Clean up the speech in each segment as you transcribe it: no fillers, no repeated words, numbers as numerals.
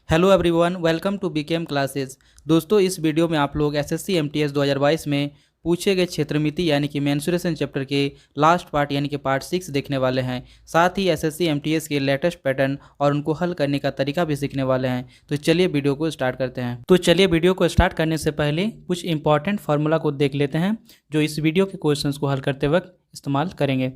Hello everyone, welcome to BKM classes. दोस्तों, इस video में आप लोग एसएससी एमटीएस 2022 में पूछे गए क्षेत्रमिति यानी कि मेंसुरेशन चैप्टर के लास्ट पार्ट यानी कि पार्ट 6 देखने वाले हैं। साथ ही एसएससी एमटीएस के लेटेस्ट पैटर्न और उनको हल करने का तरीका भी सीखने वाले हैं। तो चलिए वीडियो को स्टार्ट करते हैं। तो चलिए वीडियो को स्टार्ट करने से पहले कुछ इंपॉर्टेंट फार्मूला को देख लेते हैं जो इस वीडियो के क्वेश्चन को हल करते वक्त इस्तेमाल करेंगे।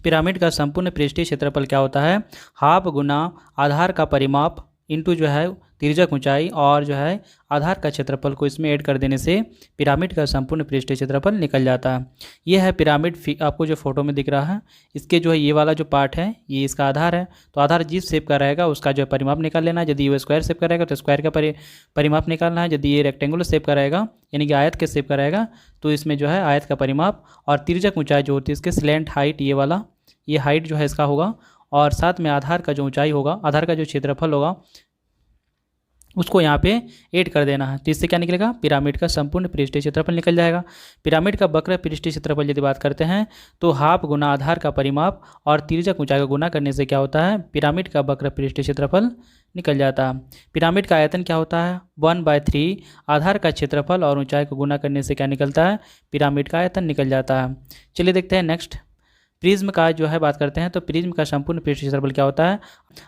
पिरामिड का संपूर्ण पृष्ठीय क्षेत्रफल क्या होता है? हाफ गुना आधार का परिमाप इंटू जो है तिर्यक ऊंचाई और जो है आधार का क्षेत्रफल को इसमें ऐड कर देने से पिरामिड का संपूर्ण पृष्ठीय क्षेत्रफल निकल जाता है। ये है पिरामिड, आपको जो फोटो में दिख रहा है इसके जो है ये वाला जो पार्ट है ये इसका आधार है। तो आधार जिस शेप का रहेगा उसका जो है परिमाप निकाल लेना है। यदि ये स्क्वायर शेप का रहेगा तो स्क्वायर का परिमाप निकालना है। यदि ये रेक्टेंगुलर शेप का रहेगा यानी कि आयत के शेप का रहेगा तो इसमें जो है आयत का परिमाप और तिर्यक ऊंचाई जो होती है इसके स्लैंट हाइट, ये वाला ये हाइट जो है इसका होगा और साथ में आधार का जो ऊंचाई होगा, आधार का जो क्षेत्रफल होगा उसको यहाँ पे ऐड कर देना है। तो इससे क्या निकलेगा? पिरामिड का संपूर्ण पृष्ठीय क्षेत्रफल निकल जाएगा। पिरामिड का वक्र पृष्ठीय क्षेत्रफल यदि बात करते हैं तो हाफ गुना आधार का परिमाप और तिर्यक ऊंचाई का गुना करने से क्या होता है? पिरामिड का वक्र पृष्ठीय क्षेत्रफल निकल जाता है। पिरामिड का आयतन क्या होता है? 1/3 आधार का क्षेत्रफल और ऊंचाई को गुना करने से क्या निकलता है? पिरामिड का आयतन निकल जाता है। चलिए देखते हैं नेक्स्ट। प्रिज्म का जो है बात करते हैं तो प्रिज्म का संपूर्ण पृष्ठीय क्षेत्रफल क्या होता है?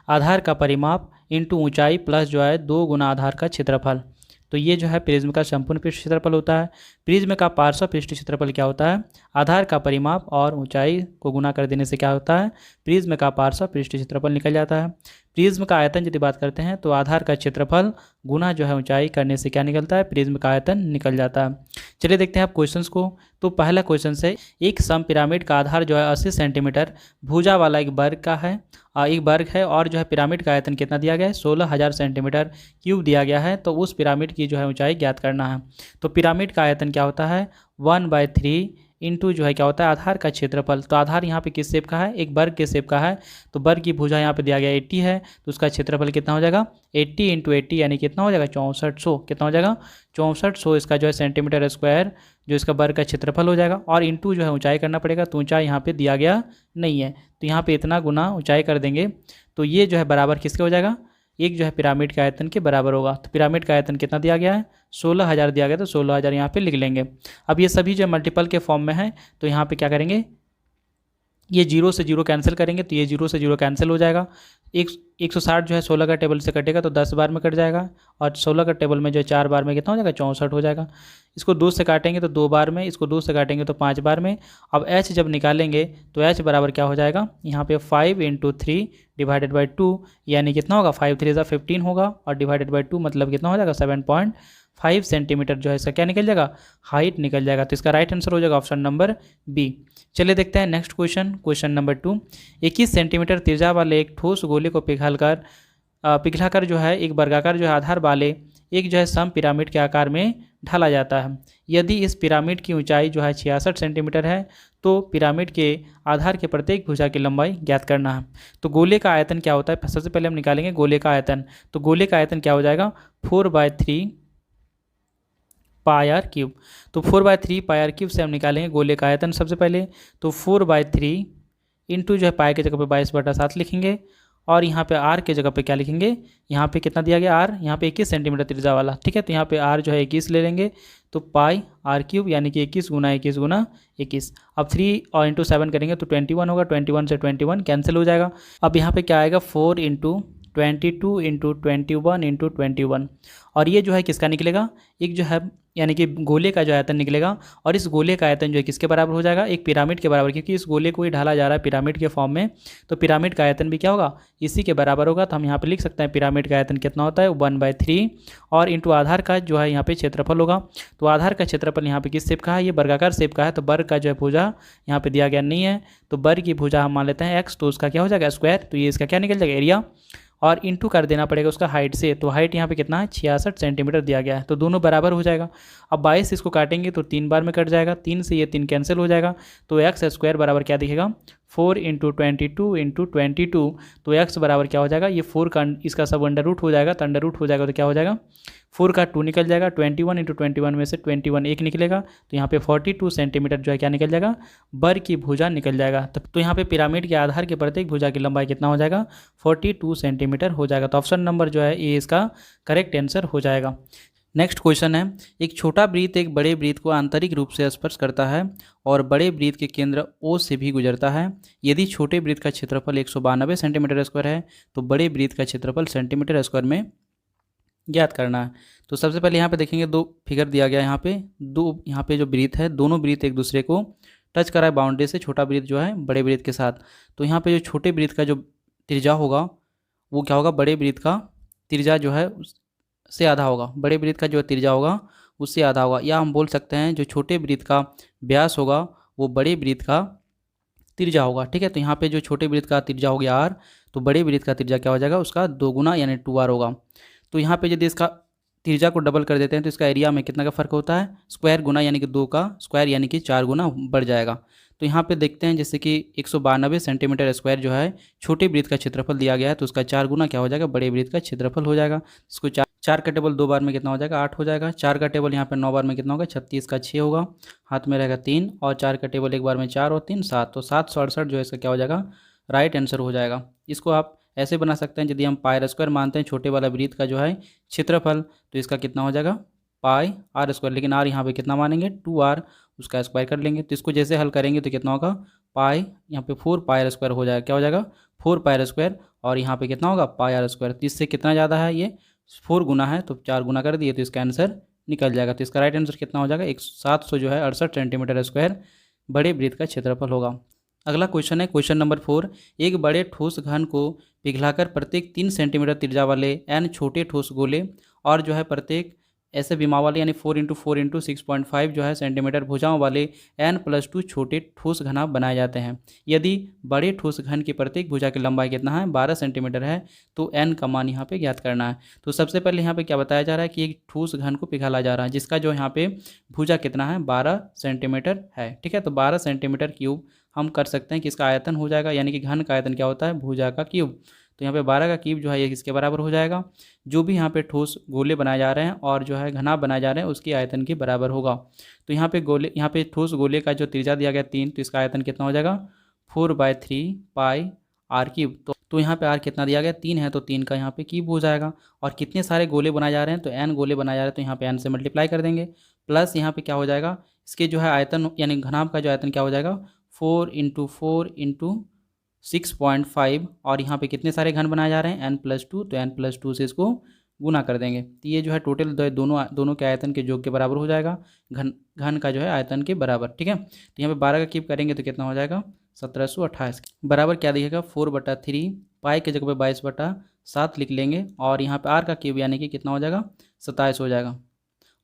आधार का परिमाप इंटू ऊंचाई प्लस जो है 2 गुना आधार का क्षेत्रफल। तो ये जो है प्रिज्म का संपूर्ण पृष्ठीय क्षेत्रफल होता है। प्रिज्म का पार्श्व पृष्ठीय क्षेत्रफल क्या होता है? आधार का परिमाप और ऊंचाई को गुना कर देने से क्या होता है? प्रिज्म का पार्श्व पृष्ठीय क्षेत्रफल निकल जाता है। प्रिज्म का आयतन यदि बात करते हैं तो आधार का क्षेत्रफल गुना जो है ऊंचाई करने से क्या निकलता है? प्रिज्म का आयतन निकल जाता है। चलिए देखते हैं आप क्वेश्चंस को। तो पहला क्वेश्चन से, एक सम पिरामिड का आधार जो है 80 सेंटीमीटर भुजा वाला एक वर्ग है और जो है पिरामिड का आयतन कितना दिया गया है? 16,000 सेंटीमीटर क्यूब दिया गया है। तो उस पिरामिड की जो है ऊंचाई ज्ञात करना है। तो पिरामिड का आयतन क्या होता है? 1/3 इंटू जो है क्या होता है? आधार का क्षेत्रफल। तो आधार यहाँ पे किस शेप का है? एक वर्ग के शेप का है। तो वर्ग की भुजा यहाँ पे दिया गया 80 है तो उसका क्षेत्रफल कितना हो जाएगा? 80 इंटू 80 यानी कितना हो जाएगा? 6400। कितना हो जाएगा? 6400 इसका जो है सेंटीमीटर स्क्वायर जो इसका वर्ग का क्षेत्रफल हो जाएगा और इंटू जो है ऊंचाई करना पड़ेगा। तो ऊंचाई यहाँ पे दिया गया नहीं है तो यहाँ पे इतना गुना ऊंचाई कर देंगे तो ये जो है बराबर किसके हो जाएगा? एक जो है पिरामिड के आयतन के बराबर होगा। तो पिरामिड का आयतन कितना दिया गया है? 16,000 दिया गया तो 16,000 यहाँ पे लिख लेंगे। अब ये सभी जो मल्टीपल के फॉर्म में है तो यहाँ पे क्या करेंगे? ये 0 से 0 कैंसिल करेंगे तो ये 0 से 0 कैंसिल हो जाएगा। 160 जो है 16 का टेबल से कटेगा तो 10 बार में कट जाएगा और 16 का टेबल में जो है 4 बार में कितना हो जाएगा? 64 हो जाएगा। इसको 2 से काटेंगे तो 2 बार में, इसको 2 से काटेंगे तो 5 बार में। अब h जब निकालेंगे तो h बराबर क्या हो जाएगा? यहाँ पे 5 × 3 डिवाइडेड बाई 2 यानी कितना होगा? 5 3 = 15 होगा और डिवाइडेड बाई 2 मतलब कितना हो जाएगा? 7.5 सेंटीमीटर जो है इसका क्या निकल जाएगा? हाइट निकल जाएगा। तो इसका राइट आंसर हो जाएगा ऑप्शन नंबर बी। चलिए देखते हैं नेक्स्ट क्वेश्चन नंबर 2। 21 सेंटीमीटर त्रिज्या वाले एक ठोस गोले को पिघलाकर जो है एक वर्गाकार जो है आधार वाले एक जो है सम पिरामिड के आकार में ढाला जाता है। यदि इस पिरामिड की ऊंचाई जो है 66 सेंटीमीटर है तो पिरामिड के आधार के प्रत्येक भुजा की लंबाई ज्ञात करना है। तो गोले का आयतन क्या होता है? सबसे पहले हम निकालेंगे गोले का आयतन। तो गोले का आयतन क्या हो जाएगा? 4/3 पाई आर क्यूब। तो 4/3 पाई आर क्यूब से हम निकालेंगे गोले का आयतन सबसे पहले। तो 4/3 इंटू जो है पाई के जगह पे 22/7 लिखेंगे और यहाँ पे आर के जगह पे क्या लिखेंगे? यहाँ पे कितना दिया गया? आर यहाँ पे 21 सेंटीमीटर त्रिज्या वाला, ठीक है। तो यहाँ पे आर जो है 21 ले लेंगे तो पाई आर क्यूब यानी कि 21 × 21 × 21। अब 3 और इंटू 7 करेंगे तो 21 होगा। 21 से 21 कैंसिल हो जाएगा। अब यहाँ पे क्या आएगा? 4 × 22 इंटू 21 इंटू 21 और ये जो है किसका निकलेगा? एक जो है यानी कि गोले का जो आयतन निकलेगा और इस गोले का आयतन जो है किसके बराबर हो जाएगा? एक पिरामिड के बराबर, क्योंकि इस गोले को ही ढाला जा रहा है पिरामिड के फॉर्म में तो पिरामिड का आयतन भी क्या होगा? इसी के बराबर होगा। तो हम यहाँ पे लिख सकते हैं पिरामिड का आयतन कितना होता है? 1/3 और इंटू आधार का जो है यहाँ पे क्षेत्रफल होगा। तो आधार का क्षेत्रफल यहाँ पे किस शेप का है? ये वर्गाकार शेप का है तो वर्ग का जो है भुजा यहाँ पे दिया गया नहीं है तो वर्ग की भुजा हम मान लेते हैं x, तो उसका क्या हो जाएगा? स्क्वायर। तो ये इसका क्या निकल जाएगा? एरिया और इंटू कर देना पड़ेगा उसका हाइट से। तो हाइट यहाँ पे कितना है? 66 सेंटीमीटर दिया गया है तो दोनों बराबर हो जाएगा। अब 22 इसको काटेंगे तो 3 बार में कट जाएगा। 3 से ये 3 कैंसिल हो जाएगा तो x² बराबर क्या दिखेगा? 4 इंटू 22 तो x बराबर क्या हो जाएगा, ये 4 का इसका सब अंडर रूट हो जाएगा, तो अंडर रूट हो जाएगा तो क्या हो जाएगा 4 का 2 निकल जाएगा, 21 इंटू 21 में से 21 एक निकलेगा, तो यहाँ पे 42 सेंटीमीटर जो है क्या निकल जाएगा, बर की भुजा निकल जाएगा। तो यहाँ पे पिरामिड के आधार के प्रत्येक भुजा की लंबाई कितना हो जाएगा, 42 सेंटीमीटर हो जाएगा। तो ऑप्शन नंबर जो है ए इसका करेक्ट आंसर हो जाएगा। नेक्स्ट क्वेश्चन है, एक छोटा वृत्त एक बड़े वृत्त को आंतरिक रूप से स्पर्श करता है और बड़े वृत्त के केंद्र ओ से भी गुजरता है। यदि छोटे वृत्त का क्षेत्रफल 192 सेंटीमीटर स्क्वायर है तो बड़े वृत्त का क्षेत्रफल सेंटीमीटर स्क्वायर में ज्ञात करना है। तो सबसे पहले यहाँ पे देखेंगे दो फिगर दिया गया है, यहाँ पे जो वृत्त है दोनों वृत्त एक दूसरे को टच करा है बाउंड्री से, छोटा वृत्त जो है बड़े वृत्त के साथ। तो यहाँ पे जो छोटे वृत्त का जो त्रिज्या होगा वो क्या होगा, बड़े वृत्त का त्रिज्या जो है से आधा होगा, बड़े वृत्त का जो त्रिज्या होगा उससे आधा होगा, या हम बोल सकते हैं जो छोटे वृत्त का व्यास होगा वो बड़े वृत्त का त्रिज्या होगा। ठीक है, तो यहाँ पे जो छोटे वृत्त का त्रिज्या हो गया r, तो बड़े वृत्त का त्रिज्या क्या हो जाएगा, उसका 2 गुना यानी 2r होगा। तो यहाँ पे यदि इसका त्रिज्या को डबल कर देते हैं तो इसका एरिया में कितना का फर्क होता है, स्क्वायर गुना यानी कि 2 का स्क्वायर यानी कि 4 गुना बढ़ जाएगा। तो यहाँ पे देखते हैं जैसे कि 192 सेंटीमीटर स्क्वायर जो है छोटे वृत्त का क्षेत्रफल दिया गया है, तो उसका 4 गुना क्या हो जाएगा, बड़े वृत्त का क्षेत्रफल हो जाएगा। इसको चार का टेबल 2 बार में कितना हो जाएगा, 8 हो जाएगा। 4 का टेबल यहाँ पे 9 बार में कितना होगा, 36 का 6 होगा, हाथ में रहेगा 3, और 4 का टेबल एक बार में 4 और 3 7, तो 768 जो है इसका क्या हो जाएगा, राइट आंसर हो जाएगा। इसको आप ऐसे बना सकते हैं, यदि हम पाई स्क्वायर मानते हैं छोटे वाला वृत्त का जो है क्षेत्रफल, तो इसका कितना हो जाएगा पाई आर स्क्वायर, लेकिन आर यहाँ पे कितना मानेंगे 2r, उसका स्क्वायर कर लेंगे। तो इसको जैसे हल करेंगे तो कितना होगा पाई, यहाँ पे 4 पाई स्क्वायर हो जाएगा, क्या हो जाएगा 4 पाई स्क्वायर, और यहाँ पे कितना होगा पाई आर स्क्वायर। तो इससे कितना ज़्यादा है, ये 4 गुना है, तो 4 गुना कर दिए तो इसका आंसर निकल जाएगा। तो इसका राइट आंसर कितना हो जाएगा 700 जो है 68 सेंटीमीटर स्क्वायर बड़े वृत्त का क्षेत्रफल होगा। अगला क्वेश्चन है क्वेश्चन नंबर 4, एक बड़े ठोस घन को पिघलाकर प्रत्येक 3 सेंटीमीटर त्रिज्या वाले n छोटे ठोस गोले और जो है प्रत्येक ऐसे विमा वाले यानी 4 इंटू 4 इंटू 6.5 जो है सेंटीमीटर भुजाओं वाले n+2 छोटे ठोस घना बनाए जाते हैं। यदि बड़े ठोस घन की प्रत्येक भुजा की लंबाई कितना है 12 सेंटीमीटर है, तो n का मान यहाँ पे ज्ञात करना है। तो सबसे पहले यहाँ पे क्या बताया जा रहा है कि एक ठोस घन को पिघाला जा रहा है जिसका जो यहाँ पे भुजा कितना है 12 सेंटीमीटर है। ठीक है, तो 12 सेंटीमीटर क्यूब हम कर सकते हैं कि इसका आयतन हो जाएगा, यानी कि घन का आयतन क्या होता है भुजा का क्यूब। तो यहाँ पे 12 का क्यूब जो है ये किसके बराबर हो जाएगा, जो भी यहाँ पे ठोस गोले बनाए जा रहे हैं और जो है घना बनाए जा रहे हैं उसकी आयतन के बराबर होगा। तो यहाँ पे ठोस गोले का जो त्रिज्या दिया गया 3, तो इसका आयतन कितना हो जाएगा 4/3 पाई आर क्यूब। तो यहाँ पे आर कितना दिया गया 3 है, तो 3 का यहाँ पे क्यूब हो जाएगा। और कितने सारे गोले बनाए जा रहे हैं, तो n गोले बनाए जा रहे हैं, तो यहाँ पे n से मल्टीप्लाई कर देंगे, प्लस यहाँ पे क्या हो जाएगा इसके जो है आयतन यानी घनाभ का जो आयतन क्या हो जाएगा 4 इंटू 4 इंटू 6.5, और यहाँ पे कितने सारे घन बनाए जा रहे हैं n+2, तो n+2 से इसको गुना कर देंगे, तो ये जो है टोटल दोनों के आयतन के योग के बराबर हो जाएगा, घन का जो है आयतन के बराबर। ठीक है, तो यहाँ पे 12 का क्यूब करेंगे तो कितना हो जाएगा 1728 बराबर क्या दिखेगा 4/3 पाई के जगह पे 22/7 लिख लेंगे, और यहाँ पे आर का क्यूब यानी कि कितना हो जाएगा 27 हो जाएगा,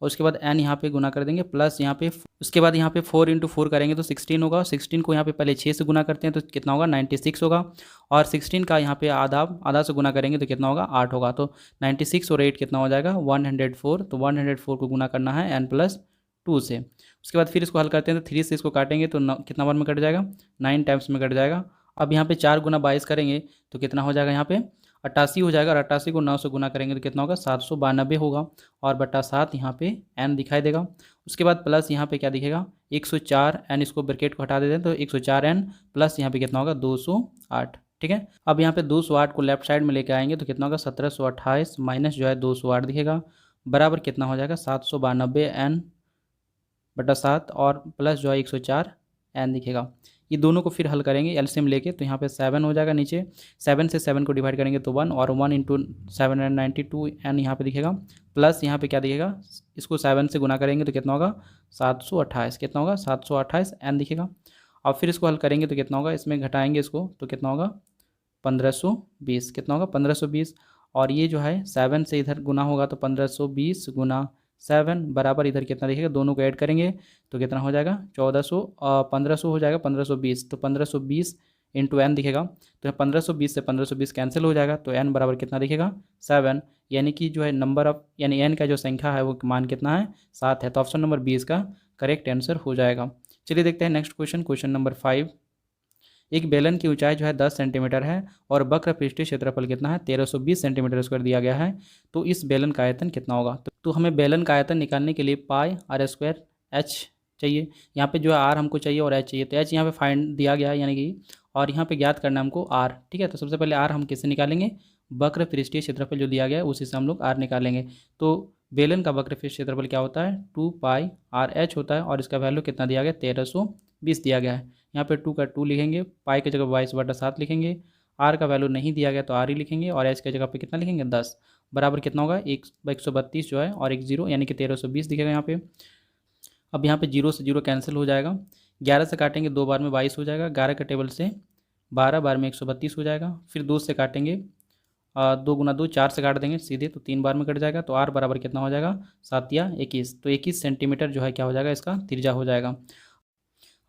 और उसके बाद n यहाँ पे गुना कर देंगे, प्लस यहाँ पे उसके बाद यहाँ पे 4 इंटू 4 करेंगे तो 16 होगा, 16 को यहाँ पे पहले 6 से गुना करते हैं तो कितना होगा 96 होगा, और 16 का यहाँ पे आधा से गुना करेंगे तो कितना होगा 8 होगा, तो 96 और 8 कितना हो जाएगा 104, तो 104 को गुना करना है n+2 से। उसके बाद फिर इसको हल करते हैं तो 3 से इसको काटेंगे तो कितना बार में कट जाएगा 9 टाइम्स में कट जाएगा। अब यहाँ पे 4 गुना 22 करेंगे तो कितना हो जाएगा यहाँ पे 88 हो जाएगा, और 88 को 9 से गुना करेंगे तो कितना होगा 792 होगा, और बटा 7 यहाँ पे n दिखाई देगा। उसके बाद प्लस यहाँ पे क्या दिखेगा 104 n, इसको ब्रैकेट को हटा देते हैं तो 104 n प्लस यहाँ पे कितना होगा 208। ठीक है, अब यहाँ पे 208 को लेफ्ट साइड में लेके आएंगे तो कितना होगा 1728 माइनस जो है 208 दिखेगा, बराबर कितना हो जाएगा 792 n बटा 7 और प्लस जो है 104 n दिखेगा। ये दोनों को फिर हल करेंगे एलसीएम लेके, तो यहाँ पे 7 हो जाएगा, नीचे 7 से 7 को डिवाइड करेंगे तो 1, और 1 इंटू 792 n यहाँ पे दिखेगा, प्लस यहाँ पे क्या दिखेगा इसको 7 से गुना करेंगे तो कितना होगा 728, कितना होगा 728 n दिखेगा। और फिर इसको हल करेंगे तो कितना होगा, इसमें घटाएंगे इसको तो कितना होगा 1520, कितना होगा 1520, और ये जो है 7 से इधर गुना होगा तो 1520 गुना 7 बराबर इधर कितना दिखेगा, दोनों को ऐड करेंगे तो कितना हो जाएगा 1500 हो जाएगा 1520, तो 1520 इंटू n दिखेगा, तो 1520 से 1520 कैंसिल हो जाएगा, तो n बराबर कितना दिखेगा 7, यानी कि जो है नंबर ऑफ यानी n का जो संख्या है वो मान कितना है 7 है, तो ऑप्शन नंबर बी इसका करेक्ट आंसर हो जाएगा। चलिए देखते हैं नेक्स्ट क्वेश्चन, क्वेश्चन नंबर 5, एक बेलन की ऊंचाई जो है 10 सेंटीमीटर है और वक्र पृष्ठीय क्षेत्रफल कितना है 1320 सेंटीमीटर स्क्वायर दिया गया है। तो इस बेलन का आयतन कितना होगा? तो हमें बेलन का आयतन निकालने के लिए पाई आर स्क्वायर एच चाहिए। यहाँ पे जो है आर हमको चाहिए और एच चाहिए। तो एच यहाँ पे फाइंड दिया गया है यानी कि, और यहाँ पे ज्ञात करना हमको आर। ठीक है, तो सबसे पहले आर हम किससे निकालेंगे? वक्र पृष्ठीय क्षेत्रफल जो दिया गया है उसी से हम लोग आर निकालेंगे। तो बेलन का वक्र पृष्ठीय क्षेत्रफल क्या होता है? 2 पाई आर एच होता है और इसका वैल्यू कितना दिया गया? 1320 दिया गया है। यहाँ पे 2 का 2 लिखेंगे, पाई की जगह 22/7 लिखेंगे, आर का वैल्यू नहीं दिया गया तो आर ही लिखेंगे और एच की जगह पे कितना लिखेंगे? 10 बराबर कितना होगा? 1/132 जो है और एक जीरो यानी कि 1320 दिखेगा यहाँ पे। अब यहाँ पे जीरो से जीरो कैंसिल हो जाएगा, 11 से काटेंगे 2 बार में 22 हो जाएगा, 11 के टेबल से 12 बार में 132 हो जाएगा। फिर 2 से काटेंगे, 2 गुना 2 4 से काट देंगे सीधे तो 3 बार में कट जाएगा। तो आर बराबर कितना हो जाएगा? 7 या 21। तो 21 सेंटीमीटर जो है क्या हो जाएगा? इसका त्रिज्या हो जाएगा।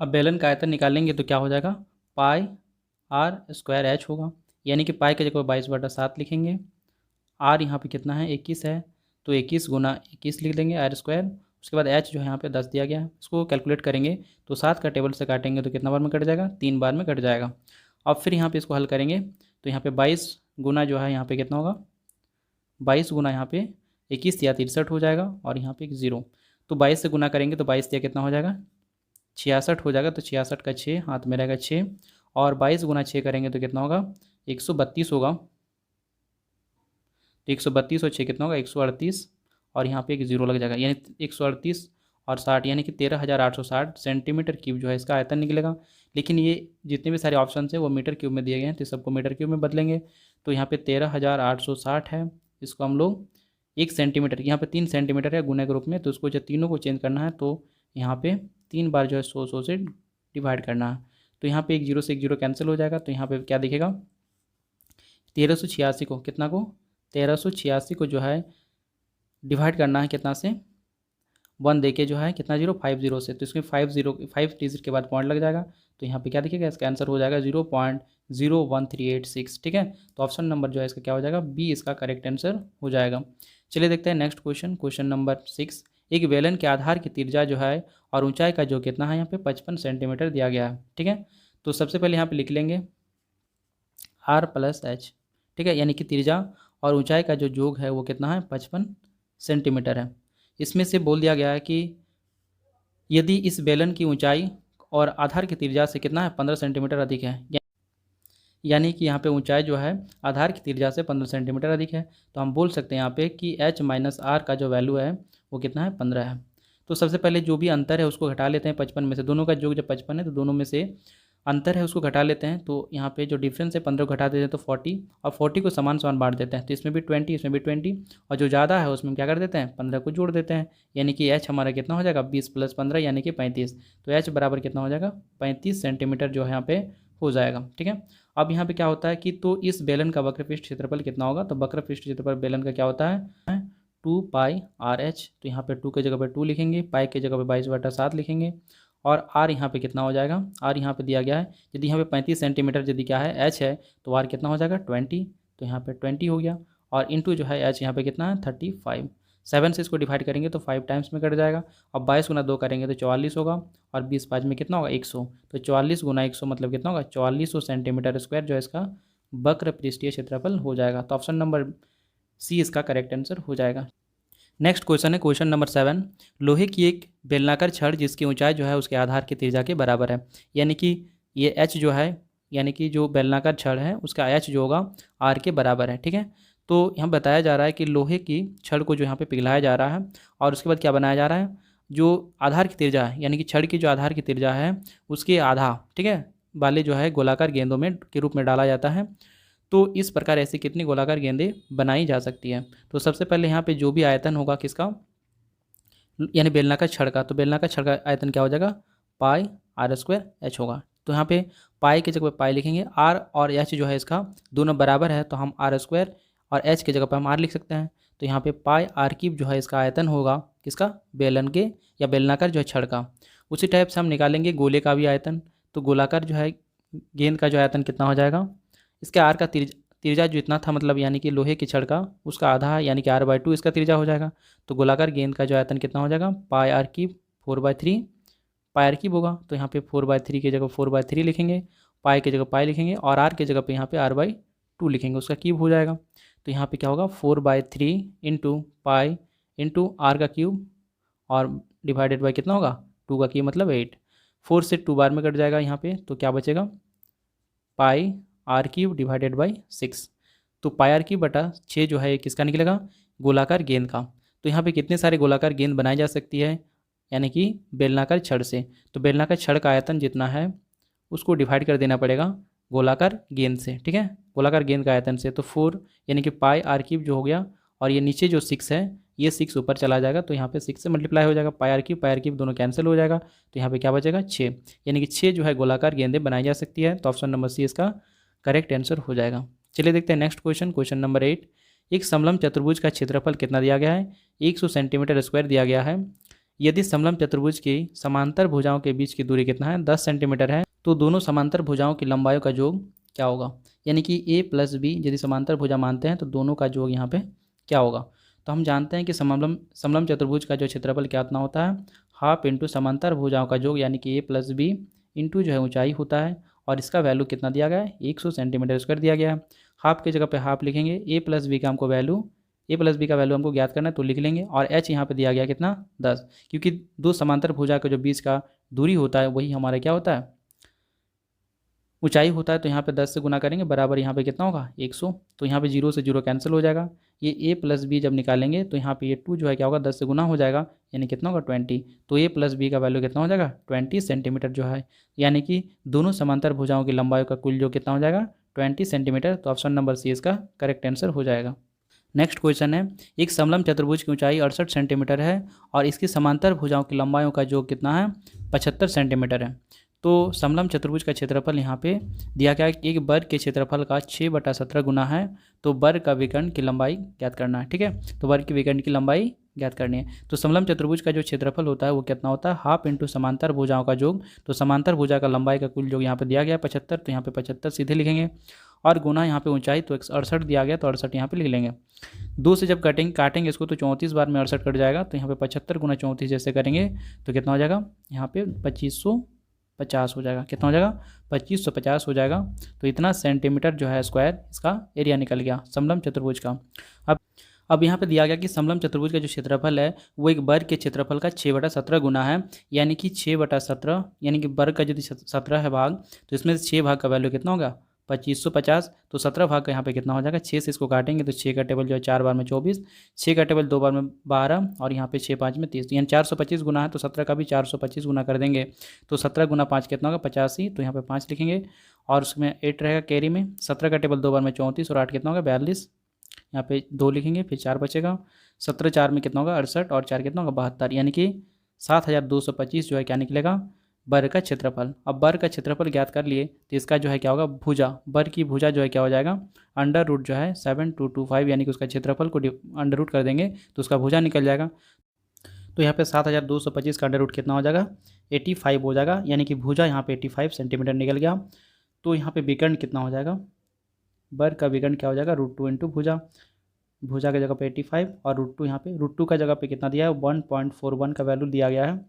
अब बेलन का आयतन निकालेंगे तो क्या हो जाएगा? पाई आर स्क्वायर एच होगा, यानी कि पाई की जगह 22/7 लिखेंगे। आर यहाँ पे कितना है? 21 है, तो 21 गुना 21 लिख देंगे आर स्क्वायर। उसके बाद एच जो है यहाँ पे 10 दिया गया है, इसको कैलकुलेट करेंगे तो 7 का टेबल से काटेंगे तो कितना बार में कट जाएगा? 3 बार में कट जाएगा। अब फिर यहाँ पे इसको हल करेंगे तो यहाँ पे 22 गुना जो है यहाँ पे कितना होगा? 22 गुना यहाँ पे 21 या 63 हो जाएगा और यहाँ पे एक जीरो। तो 22 से गुना करेंगे तो 22 या कितना हो जाएगा? 66 हो जाएगा। तो 66 का 6 हाथ में रहेगा 6 और 22 गुना 6 करेंगे तो कितना होगा? 132 होगा। तो 132 और 6 कितना होगा? 138 और यहाँ पे एक जीरो लग जाएगा, यानी 138 और 60 यानी कि 13,860 सेंटीमीटर क्यूब जो है इसका आयतन निकलेगा। लेकिन ये जितने भी सारे ऑप्शन है वो मीटर क्यूब में दिए गए हैं तो सबको मीटर क्यूब में बदलेंगे। तो यहाँ पे 13,860 है, इसको हम लोग 1 सेंटीमीटर, यहाँ पे 3 सेंटीमीटर है गुना के रूप में, तो उसको जब तीनों को चेंज करना है तो यहाँ पे 3 बार जो है 100 से डिवाइड करना है। तो यहाँ पे एक जीरो से एक जीरो कैंसिल हो जाएगा। तो यहाँ पे क्या दिखेगा? 1386 को कितना को? 1386 को जो है डिवाइड करना है कितना से? 1 देके जो है कितना जीरो? 50 से, तो इसमें 5 डिजिट के बाद पॉइंट लग जाएगा। तो यहाँ पे क्या दिखेगा? इसका आंसर हो जाएगा 0.01386। ठीक है, तो ऑप्शन नंबर जो है इसका क्या हो जाएगा? बी इसका करेक्ट आंसर हो जाएगा। चलिए देखते हैं नेक्स्ट क्वेश्चन, क्वेश्चन नंबर 6। एक बेलन के आधार की त्रिज्या जो है और ऊंचाई का जो कितना है यहाँ पे 55 सेंटीमीटर दिया गया है। ठीक है, तो सबसे पहले यहाँ पे लिख लेंगे आर प्लस एच। ठीक है, यानी कि त्रिज्या और ऊंचाई का जो योग है वो कितना है? 55 सेंटीमीटर है। इसमें से बोल दिया गया है कि यदि इस बेलन की ऊंचाई और आधार की त्रिज्या से कितना है? 15 सेंटीमीटर अधिक है, यानी कि यहाँ पे ऊंचाई जो है आधार की त्रिज्या से 15 सेंटीमीटर अधिक है। तो हम बोल सकते हैं यहाँ पे कि h माइनस आर का जो वैल्यू है वो कितना है? 15 है। तो सबसे पहले जो भी अंतर है उसको घटा लेते हैं 55 में से, दोनों का योग जब 55 है तो दोनों में से अंतर है उसको घटा लेते हैं। तो यहाँ पे जो डिफरेंस है 15 घटा देते हैं तो 40 और 40 को समान समान बांट देते हैं। तो इसमें भी 20 इसमें भी 20 और जो ज़्यादा है उसमें क्या कर देते हैं? 15 को जोड़ देते हैं, यानी कि h हमारा कितना हो जाएगा? 20 + 15 यानी कि 35। तो h बराबर कितना हो जाएगा? 35 सेंटीमीटर जो है यहाँ पे हो जाएगा। ठीक है, अब यहाँ पे क्या होता है कि तो इस बेलन का वक्रपृष्ठ क्षेत्रफल कितना होगा? तो वक्रपृष्ठ क्षेत्रफल बेलन का क्या होता है? 2 पाई आर एच। तो यहाँ पे 2 की जगह पे 2 लिखेंगे, पाई की जगह पे 22/7 लिखेंगे और आर यहाँ पे कितना हो जाएगा? आर यहाँ पे दिया गया है, यदि यहाँ पे 35 सेंटीमीटर यदि क्या है? एच है, तो आर कितना हो जाएगा? 20। तो यहाँ पे 20 हो गया और इंटू जो है एच यहाँ पे कितना है? 35। 7 से इसको डिवाइड करेंगे तो 5 टाइम्स में कट जाएगा। अब 22 गुना 2 करेंगे तो 44 होगा और 20 5 में कितना होगा? 100। तो 44 गुना 100 मतलब कितना होगा? 4400 सेंटीमीटर स्क्वायर जो है इसका वक्र पृष्ठीय क्षेत्रफल हो जाएगा। तो ऑप्शन नंबर सी इसका करेक्ट आंसर हो जाएगा। नेक्स्ट क्वेश्चन है क्वेश्चन नंबर 7। लोहे की एक बेलनाकार छड़ जिसकी ऊंचाई जो है उसके आधार की त्रिज्या के बराबर है, यानी कि ये एच जो है, यानी कि जो बेलनाकार छड़ है उसका एच जो होगा आर के बराबर है। ठीक है, तो यहाँ बताया जा रहा है कि लोहे की छड़ को जो यहाँ पे पिघलाया जा रहा है और उसके बाद क्या बनाया जा रहा है? जो आधार की त्रिज्या है, यानी कि छड़ की जो आधार की त्रिज्या है उसके आधा, ठीक है, वाले जो है गोलाकार गेंदों में के रूप में डाला जाता है। तो इस प्रकार ऐसी कितनी गोलाकार गेंदें बनाई जा सकती है? तो सबसे पहले यहाँ पे जो भी आयतन होगा किसका, यानी बेलनाकार छड़ का, तो बेलनाकार छड़ का आयतन क्या हो जाएगा? पाई आर स्क्वायर एच होगा। तो यहाँ पे पाई की जगह पे पाई लिखेंगे, आर और एच जो है इसका दोनों बराबर है तो हम आर स्क्वायर और एच की जगह पे हम आर लिख सकते हैं। तो यहाँ पे पाई आर क्यूब जो है इसका आयतन होगा किसका? बेलन के या बेलनाकार जो है छड़ का। उसी टाइप से हम निकालेंगे गोले का भी आयतन। तो गोलाकार जो है गेंद का जो आयतन कितना हो जाएगा? इसके आर का त्रिज्या जो इतना था, मतलब यानी कि लोहे की छड़ का उसका आधा यानी कि r/2 इसका त्रिज्या हो जाएगा। तो गोलाकार गेंद का जो आयतन कितना हो जाएगा? Pi r cube 4/3 pi r cube होगा। तो यहाँ पे 4/3 की जगह 4/3 लिखेंगे, पाई की जगह पाई लिखेंगे और आर की जगह पे यहाँ पे r/2 लिखेंगे, उसका क्यूब हो जाएगा। तो यहाँ पे क्या होगा 4/3 इंटू पाई इंटू आर का क्यूब और डिवाइडेड बाई कितना होगा 2 का क्यूब मतलब 8। 4 से 2 बार में कट जाएगा यहाँ पे, तो क्या बचेगा पाई आर क्यूब डिवाइडेड बाई 6। तो पाई आर क्यूब बटा 6 जो है ये किसका निकलेगा, गोलाकार गेंद का। तो यहाँ पे कितने सारे गोलाकार गेंद बनाई जा सकती है, यानी कि बेलनाकार छड़ से। तो बेलनाकार छड़ का आयतन जितना है उसको डिवाइड कर देना पड़ेगा गोलाकार गेंद से, ठीक है, गोलाकार गेंद का आयतन से। तो 4 यानी कि पाई आर क्यूब जो हो गया, और ये नीचे जो 6 है ये 6 ऊपर चला जाएगा, तो यहाँ पे 6 से मल्टीप्लाई हो जाएगा, पाई आर क्यूब दोनों कैंसिल हो जाएगा। तो यहाँ पे क्या बचेगा 6, यानी कि 6 जो है गोलाकार गेंदें बनाई जा सकती है। तो ऑप्शन नंबर सी इसका करेक्ट आंसर हो जाएगा। चलिए देखते हैं नेक्स्ट क्वेश्चन, क्वेश्चन नंबर 8। एक समलंब चतुर्भुज का क्षेत्रफल कितना दिया गया है, 100 सेंटीमीटर स्क्वायर दिया गया है। यदि समलंब चतुर्भुज की समांतर भुजाओं के बीच की दूरी कितना है, 10 सेंटीमीटर है, तो दोनों समांतर भुजाओं की लंबाइयों का योग क्या होगा। यानी कि ए प्लस बी यदि समांतर भुजा मानते हैं तो दोनों का योग यहाँ पे क्या होगा। तो हम जानते हैं कि समलंब चतुर्भुज का जो क्षेत्रफल कितना होता है, हाफ इंटू समांतर भुजाओं का योग यानी कि ए प्लस बी इंटू जो है ऊंचाई होता है, और इसका वैल्यू कितना दिया गया है 100 सेंटीमीटर स्क्वायर दिया गया है। हाफ की जगह पे हाफ लिखेंगे, ए प्लस बी का हमको हमको ज्ञात करना है, तो लिख लेंगे। और एच यहाँ पे दिया गया कितना 10, क्योंकि दो समांतर भुजा के जो बीच का दूरी होता है वही हमारा क्या होता है ऊंचाई होता है। तो यहाँ पे 10 से गुना करेंगे बराबर यहाँ पे कितना होगा 100। तो यहाँ पे 0 से 0 कैंसिल हो जाएगा। ये a प्लस बी जब निकालेंगे तो यहाँ पे ये 2 जो है क्या होगा 10 से गुना हो जाएगा, यानी कितना होगा 20। तो a प्लस बी का वैल्यू कितना हो जाएगा 20 सेंटीमीटर जो है, यानी कि दोनों समांतर भुजाओं की लंबाई का कुल जो कितना हो जाएगा 20 सेंटीमीटर। तो ऑप्शन नंबर सी इसका करेक्ट आंसर हो जाएगा। नेक्स्ट क्वेश्चन है, एक समलंब चतुर्भुज की ऊंचाई 68 सेंटीमीटर है और इसकी समांतर भुजाओं की लंबाइयों का योग कितना है 75 सेंटीमीटर है। तो समलंब चतुर्भुज का क्षेत्रफल यहाँ पे दिया गया है, एक वर्ग के क्षेत्रफल का 6/17 गुना है। तो वर्ग का विकर्ण की लंबाई ज्ञात करना है, ठीक है, तो वर्ग की विकर्ण की लंबाई ज्ञात करनी है। तो समलंब चतुर्भुज का जो क्षेत्रफल होता है वो कितना होता है हाफ इंटू समांतर भुजाओं का योग। तो समांतर भुजा का लंबाई का कुल योग यहाँ पे दिया गया 75, तो यहाँ पे 75 सीधे लिखेंगे, और गुना यहाँ पे ऊंचाई तो 68 दिया गया तो 68 यहाँ पे लिख लेंगे। 2 से जब काटेंगे इसको तो 34 बार में 68 कट जाएगा। तो यहाँ पे 75 गुना 34 जैसे करेंगे तो कितना हो जाएगा यहाँ पे 2550 हो जाएगा। कितना हो जाएगा 2550 हो जाएगा। तो इतना सेंटीमीटर जो है स्क्वायर इसका एरिया निकल गया समलंब चतुर्भुज का। अब यहाँ पे दिया गया कि समलंब चतुर्भुज का जो क्षेत्रफल है वो एक वर्ग के क्षेत्रफल का 6/17 गुना है, यानी कि 6/17, यानी कि वर्ग का यदि 17 है भाग तो इसमें से 6 भाग का वैल्यू कितना होगा 2550। तो 17 भाग का यहाँ पे कितना हो जाएगा 6 से इसको काटेंगे तो 6 का टेबल जो है 4 बार में 24, 6 का टेबल 2 बार में 12, और यहाँ पे 6 5 में 30, यानी 425 गुना है। तो 17 का भी 425 गुना कर देंगे तो 17 गुना 5 कितना होगा 85। तो यहाँ पे 5 लिखेंगे और उसमें 8 रहेगा कैरी में। 17 का टेबल 2 बार में 34 और 8 कितना होगा 42, यहाँ पे 2 लिखेंगे फिर 4 बचेगा। 17 4 में कितना होगा 68 और 4 कितना होगा 72, यानी कि 7225 जो है क्या निकलेगा वर्ग का क्षेत्रफल। अब वर्ग का क्षेत्रफल ज्ञात कर लिए तो इसका जो है क्या होगा भुजा, वर्ग की भुजा जो है क्या हो जाएगा अंडर रूट जो है 7225, यानी कि उसका क्षेत्रफल को अंडर रूट कर देंगे तो उसका भुजा निकल जाएगा। तो यहाँ पे 7225 का अंडर रूट कितना हो जाएगा 85 हो जाएगा, यानी कि भुजा यहाँ पे 85 सेंटीमीटर निकल गया। तो यहाँ पे विकर्ण कितना हो जाएगा, वर्ग का विकर्ण क्या हो जाएगा √2 इंटू भुजा, भुजा की जगह पे 85 और √2 यहाँ पे √2 का जगह पे कितना दिया है 1.41 का वैल्यू दिया गया है,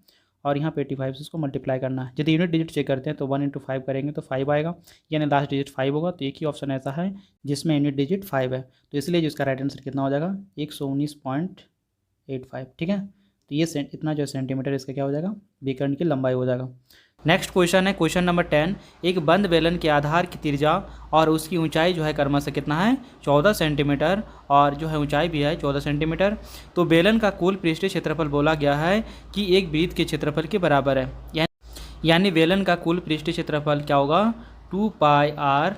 और यहाँ पे 85 से इसको मल्टीप्लाई करना है। यदि यूनिट डिजिट चेक करते हैं तो 1 × 5 करेंगे तो 5 आएगा, यानी लास्ट डिजिट 5 होगा। तो एक ही ऑप्शन ऐसा है जिसमें यूनिट डिजिट 5 है, तो इसलिए जो इसका राइट आंसर कितना हो जाएगा 119.85, ठीक है। तो ये इतना जो सेंटीमीटर इसका क्या हो जाएगा विकर्ण की लंबाई हो जाएगा। नेक्स्ट क्वेश्चन है क्वेश्चन नंबर 10। एक बंद बेलन के आधार की त्रिज्या और उसकी ऊंचाई जो है क्रमशः कितना है 14 सेंटीमीटर, और जो है ऊंचाई भी है 14 सेंटीमीटर। तो बेलन का कुल पृष्ठीय क्षेत्रफल बोला गया है कि एक वृत्त के क्षेत्रफल के बराबर है, यानी बेलन का कुल पृष्ठीय क्षेत्रफल क्या होगा 2πr,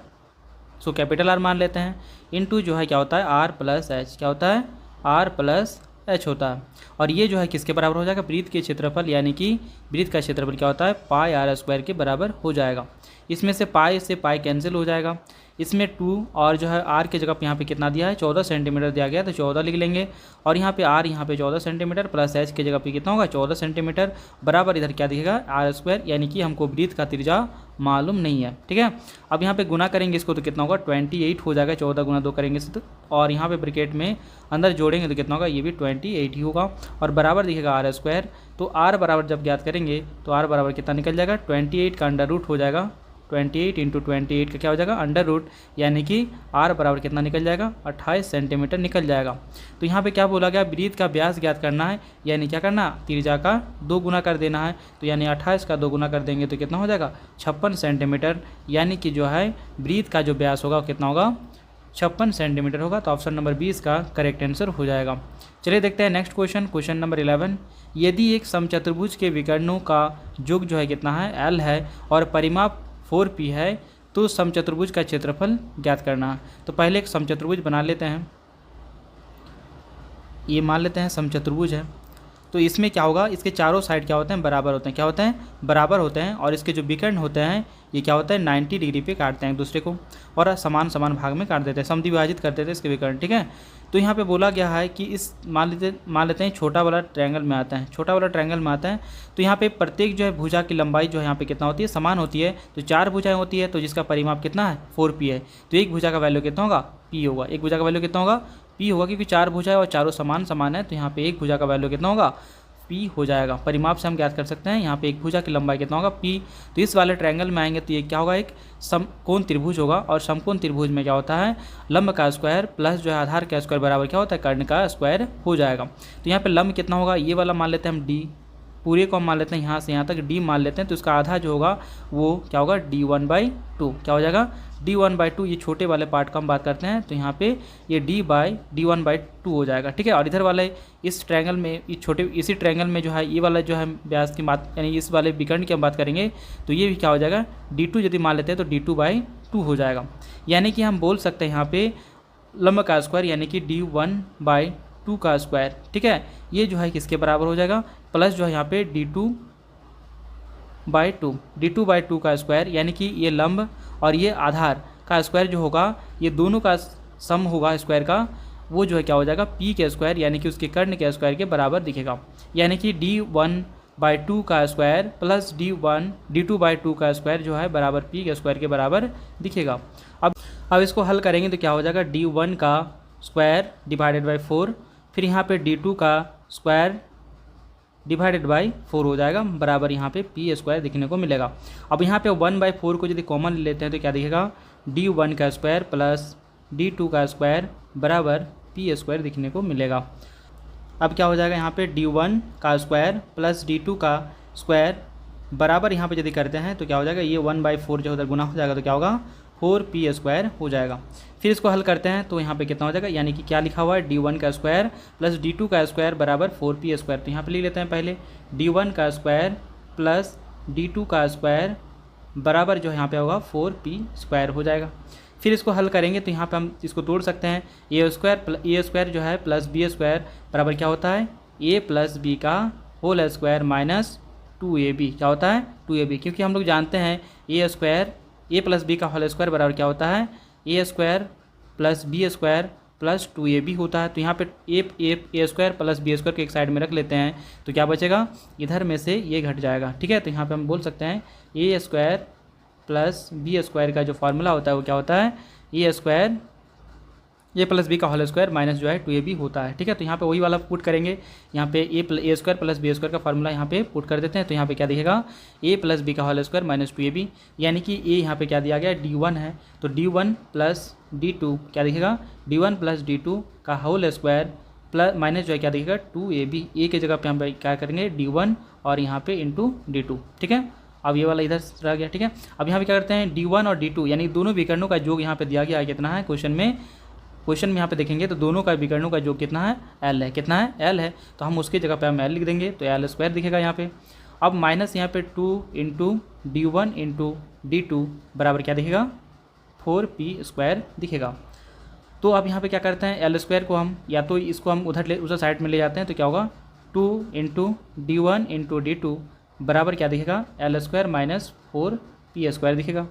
सो कैपिटल आर मान लेते हैं, इंटू जो है क्या होता है r + h, क्या होता है r + h होता है। और ये जो है किसके बराबर हो जाएगा वृत्त के क्षेत्रफल, यानी कि वृत्त का क्षेत्रफल क्या होता है πr² के बराबर हो जाएगा। इसमें से पाई से पाई कैंसिल हो जाएगा, इसमें 2 और जो है r के जगह पे यहाँ पे कितना दिया है 14 सेंटीमीटर दिया गया तो 14 लिख लेंगे, और यहाँ पे r यहाँ पे 14 सेंटीमीटर प्लस h के जगह पे कितना होगा 14 सेंटीमीटर बराबर इधर क्या दिखेगा r², यानी कि हमको वृत्त का त्रिज्या मालूम नहीं है, ठीक है। अब यहाँ पे गुना करेंगे इसको तो कितना होगा 28 हो जाएगा, 14 गुना 2 करेंगे तो, और यहाँ पे ब्रैकेट में अंदर जोड़ेंगे तो कितना होगा ये भी 28 ही होगा, और बराबर दिखेगा r²। तो r बराबर जब ज्ञात करेंगे तो r बराबर कितना निकल जाएगा 28 का अंडर रूट हो जाएगा 28 इंटू 28 का क्या हो जाएगा अंडर रूट, यानी कि r बराबर कितना निकल जाएगा 28 सेंटीमीटर निकल जाएगा। तो यहाँ पे क्या बोला गया, वृत्त का व्यास ज्ञात करना है, यानी क्या करना, त्रिज्या का 2 गुना कर देना है। तो यानी 28 का 2 गुना कर देंगे तो कितना हो जाएगा 56 सेंटीमीटर, यानी कि जो है वृत्त का जो व्यास होगा वो कितना होगा 56 सेंटीमीटर होगा। तो ऑप्शन नंबर 20 का करेक्ट आंसर हो जाएगा। चलिए देखते हैं नेक्स्ट क्वेश्चन, क्वेश्चन नंबर 11। यदि एक समचतुर्भुज के विकर्णों का योग जो है कितना है l है और परिमाप 4p है तो समचतुर्भुज का क्षेत्रफल ज्ञात करना है। तो पहले एक समचतुर्भुज बना लेते हैं, ये मान लेते हैं समचतुर्भुज है। तो इसमें क्या होगा, इसके चारों साइड क्या होते हैं बराबर होते हैं, क्या होते हैं बराबर होते हैं, और इसके जो विकर्ण होते हैं ये क्या होता है 90 डिग्री पे काटते हैं एक दूसरे को और समान समान भाग में काट देते हैं, समद्विभाजित कर देते हैं इसके विकर्ण, ठीक है। तो यहाँ पे बोला गया है कि इस मान लेते हैं छोटा वाला ट्रायंगल में आता है, छोटा वाला ट्रायंगल में आता है। तो यहाँ पे प्रत्येक जो है भुजा की लंबाई जो है यहाँ पे कितना होती है समान होती है। तो 4 भुजाएं होती है तो जिसका परिमाप कितना है 4p है। तो एक भुजा का वैल्यू कितना होगा p होगा, एक भुजा का वैल्यू कितना होगा p होगा, क्योंकि 4 भुजा है और चारों समान समान है। तो यहाँ पे एक भुजा का वैल्यू कितना होगा p हो जाएगा। परिमाप से हम ज्ञात कर सकते हैं यहाँ पे एक भुजा की लंबाई कितना होगा p। तो इस वाले ट्रायंगल में आएंगे तो ये क्या होगा एक समकोण त्रिभुज होगा, और समकोण त्रिभुज में क्या होता है लंब का स्क्वायर प्लस जो है आधार का स्क्वायर बराबर क्या होता है कर्ण का स्क्वायर हो जाएगा। तो यहाँ पे लंब कितना होगा, ये वाला मान लेते हैं हम d, पूरे को हम मान लेते हैं यहाँ से यहाँ तक d मान लेते हैं। तो इसका आधा जो होगा वो क्या होगा d1/2, क्या हो जाएगा d1/2। ये छोटे वाले पार्ट का हम बात करते हैं तो यहाँ पे ये d1/2 हो जाएगा, ठीक है। और इधर वाले इस ट्रायंगल में इस छोटे इसी ट्रायंगल में जो है ये वाला जो है व्यास की बात यानी इस वाले विकर्ण की हम बात करेंगे तो ये भी क्या हो जाएगा d2 यदि मान लेते हैं तो d2/2 हो जाएगा। यानी कि हम बोल सकते हैं यहाँ पे लंब का स्क्वायर यानी कि d1/2 का स्क्वायर, ठीक है, ये जो है किसके बराबर हो जाएगा प्लस जो है यहाँ पे d2/2 का स्क्वायर, यानी कि ये लंब और ये आधार का स्क्वायर जो होगा ये दोनों का सम होगा स्क्वायर का, वो जो है क्या हो जाएगा p के स्क्वायर यानी कि उसके कर्ण के स्क्वायर के बराबर दिखेगा। यानी कि d1/2 का स्क्वायर प्लस d2/2 का स्क्वायर जो है बराबर p के स्क्वायर के बराबर दिखेगा। अब इसको हल करेंगे तो क्या हो जाएगा d1 का स्क्वायर डिवाइडेड बाई 4, फिर यहाँ पे d2 का स्क्वायर डिवाइडेड बाई 4 हो जाएगा बराबर यहाँ पे p स्क्वायर दिखने को मिलेगा। अब यहाँ पे 1/4 को यदि कॉमन ले लेते हैं तो क्या दिखेगा d1 का स्क्वायर प्लस d2 का स्क्वायर बराबर p स्क्वायर दिखने को मिलेगा। अब क्या हो जाएगा यहाँ पे d1 का स्क्वायर प्लस d2 का स्क्वायर बराबर यहाँ पे यदि करते हैं तो क्या हो जाएगा ये 1/4 जो उधर गुना हो जाएगा तो क्या होगा 4p स्क्वायर हो जाएगा। फिर इसको हल करते हैं तो यहाँ पे कितना हो जाएगा, यानी कि क्या लिखा हुआ है d1 का स्क्वायर प्लस d2 का स्क्वायर बराबर 4p स्क्वायर। तो यहाँ पे लिख लेते हैं पहले d1 का स्क्वायर प्लस d2 का स्क्वायर बराबर जो यहाँ पे होगा 4p स्क्वायर हो जाएगा। फिर इसको हल करेंगे तो यहाँ पे हम इसको तोड़ सकते हैं, ए स्क्वायर जो है प्लस बी स्क्वायर बराबर क्या होता है a प्लस बी का होल स्क्वायर माइनस 2ab, क्या होता है 2ab, क्योंकि हम लोग जानते हैं a प्लस बी का होल स्क्वायर बराबर क्या होता है a square plus B square plus 2ab होता है। तो यहाँ पे A square plus B square के एक साइड में रख लेते हैं तो क्या बचेगा इधर में से ये घट जाएगा, ठीक है। तो यहाँ पे हम बोल सकते हैं ए स्क्वायर प्लस बी स्क्वायर का जो फार्मूला होता है वो क्या होता है ए स्क्वायर ए प्लस बी का होल स्क्वायर माइनस जो है 2ab होता है, ठीक है। तो यहाँ पे वही वाला पुट करेंगे, यहाँ पे A square plus B square का फार्मूला यहाँ पे पुट कर देते हैं। तो यहाँ पे क्या दिखेगा ए प्लस बी का होल स्क्वायर माइनस 2ab, यानी कि ए यहाँ पे क्या दिया गया d1 है तो d1 प्लस d2 क्या दिखेगा d1 प्लस d2 का होल स्क्वायर प्लस माइनस जो है क्या दिखेगा 2ab, ए की जगह पे हम क्या करेंगे d1 और यहाँ पे इंटू d2, ठीक है। अब ये वाला इधर रह गया, ठीक है। अब यहाँ पे क्या करते हैं d1 और d2 यानी दोनों विकर्णों का योग यहाँ पे दिया गया है कितना है क्वेश्चन में यहाँ पे देखेंगे तो दोनों का विकर्णों का योग कितना है l है, कितना है l है। तो हम उसकी जगह पे हम l लिख देंगे तो l स्क्वायर दिखेगा यहाँ पे। अब माइनस यहाँ पे 2 इंटू d1 इंटू d2 बराबर क्या दिखेगा 4p स्क्वायर दिखेगा। तो अब यहाँ पे क्या करते हैं l स्क्वायर को हम या तो इसको हम उधर साइड में ले जाते हैं तो क्या होगा 2 इंटू d1 इंटू d2 बराबर क्या दिखेगा l square minus 4p square दिखेगा।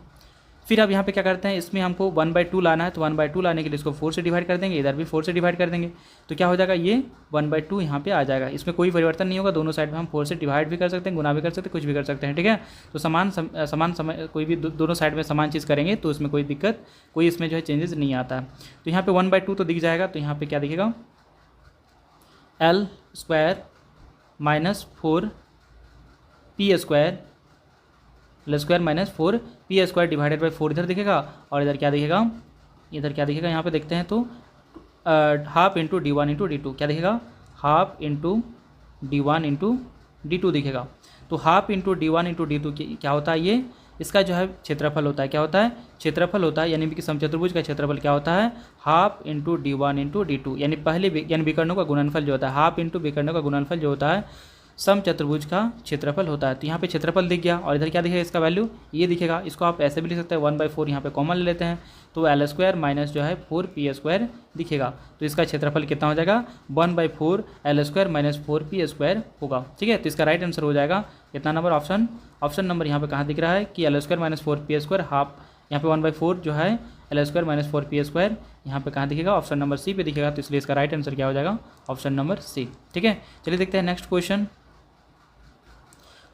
फिर अब यहाँ पे क्या करते हैं इसमें हमको 1/2 लाना है तो 1/2 लाने के लिए इसको 4 से डिवाइड कर देंगे, इधर भी 4 से डिवाइड कर देंगे तो क्या हो जाएगा ये 1/2 यहाँ पे आ जाएगा। इसमें कोई परिवर्तन नहीं होगा, दोनों साइड में हम 4 से डिवाइड भी कर सकते हैं, गुना भी कर सकते हैं, कुछ भी कर सकते हैं, ठीक है। तो समान समय कोई भी दोनों साइड में समान चीज़ करेंगे तो उसमें कोई दिक्कत कोई इसमें जो है चेंजेस नहीं आता है। तो यहाँ पर 1/2 तो दिख जाएगा, तो यहाँ पर क्या दिखेगा l square minus 4p square L square minus 4p² divided by 4 इधर दिखेगा, और इधर क्या दिखेगा, इधर क्या दिखेगा, यहाँ पे देखते हैं तो half into d1 into d2, क्या दिखेगा, half into d1 into d2 दिखेगा। तो half into d1 into d2 क्या होता है, ये इसका जो है क्षेत्रफल होता है, क्या होता है, क्षेत्रफल होता है, यानी कि समचतुर्भुज का क्षेत्रफल क्या होता है, half into d1 into d2, यानी पहले यानी विकर्णों का गुणनफल जो होता है, हाफ इंटू विकर्णों का गुणनफल जो होता है समचतुर्भुज का क्षेत्रफल होता है। तो यहाँ पे क्षेत्रफल दिख गया, और इधर क्या दिखेगा, इसका वैल्यू ये दिखेगा। इसको आप ऐसे भी लिख सकते हैं 1/4, यहाँ पे कॉमन ले लेते हैं, तो एल स्क्वायर माइनस जो है 4p² दिखेगा। तो इसका क्षेत्रफल कितना हो जाएगा, 1/4 एल स्क्वायर माइनस 4p² होगा। ठीक है, तो इसका राइट आंसर हो जाएगा कितना नंबर, ऑप्शन नंबर यहाँ पे कहाँ दिख रहा है कि L square minus 4p² half, यहाँ पे 1/4 जो है एल स्क्वायर माइनस 4p², यहाँ पे कहाँ दिखेगा, ऑप्शन नंबर सी पे दिखेगा। तो इसलिए इसका राइट आंसर क्या हो जाएगा, ऑप्शन नंबर सी। ठीक है, चलिए देखते हैं नेक्स्ट क्वेश्चन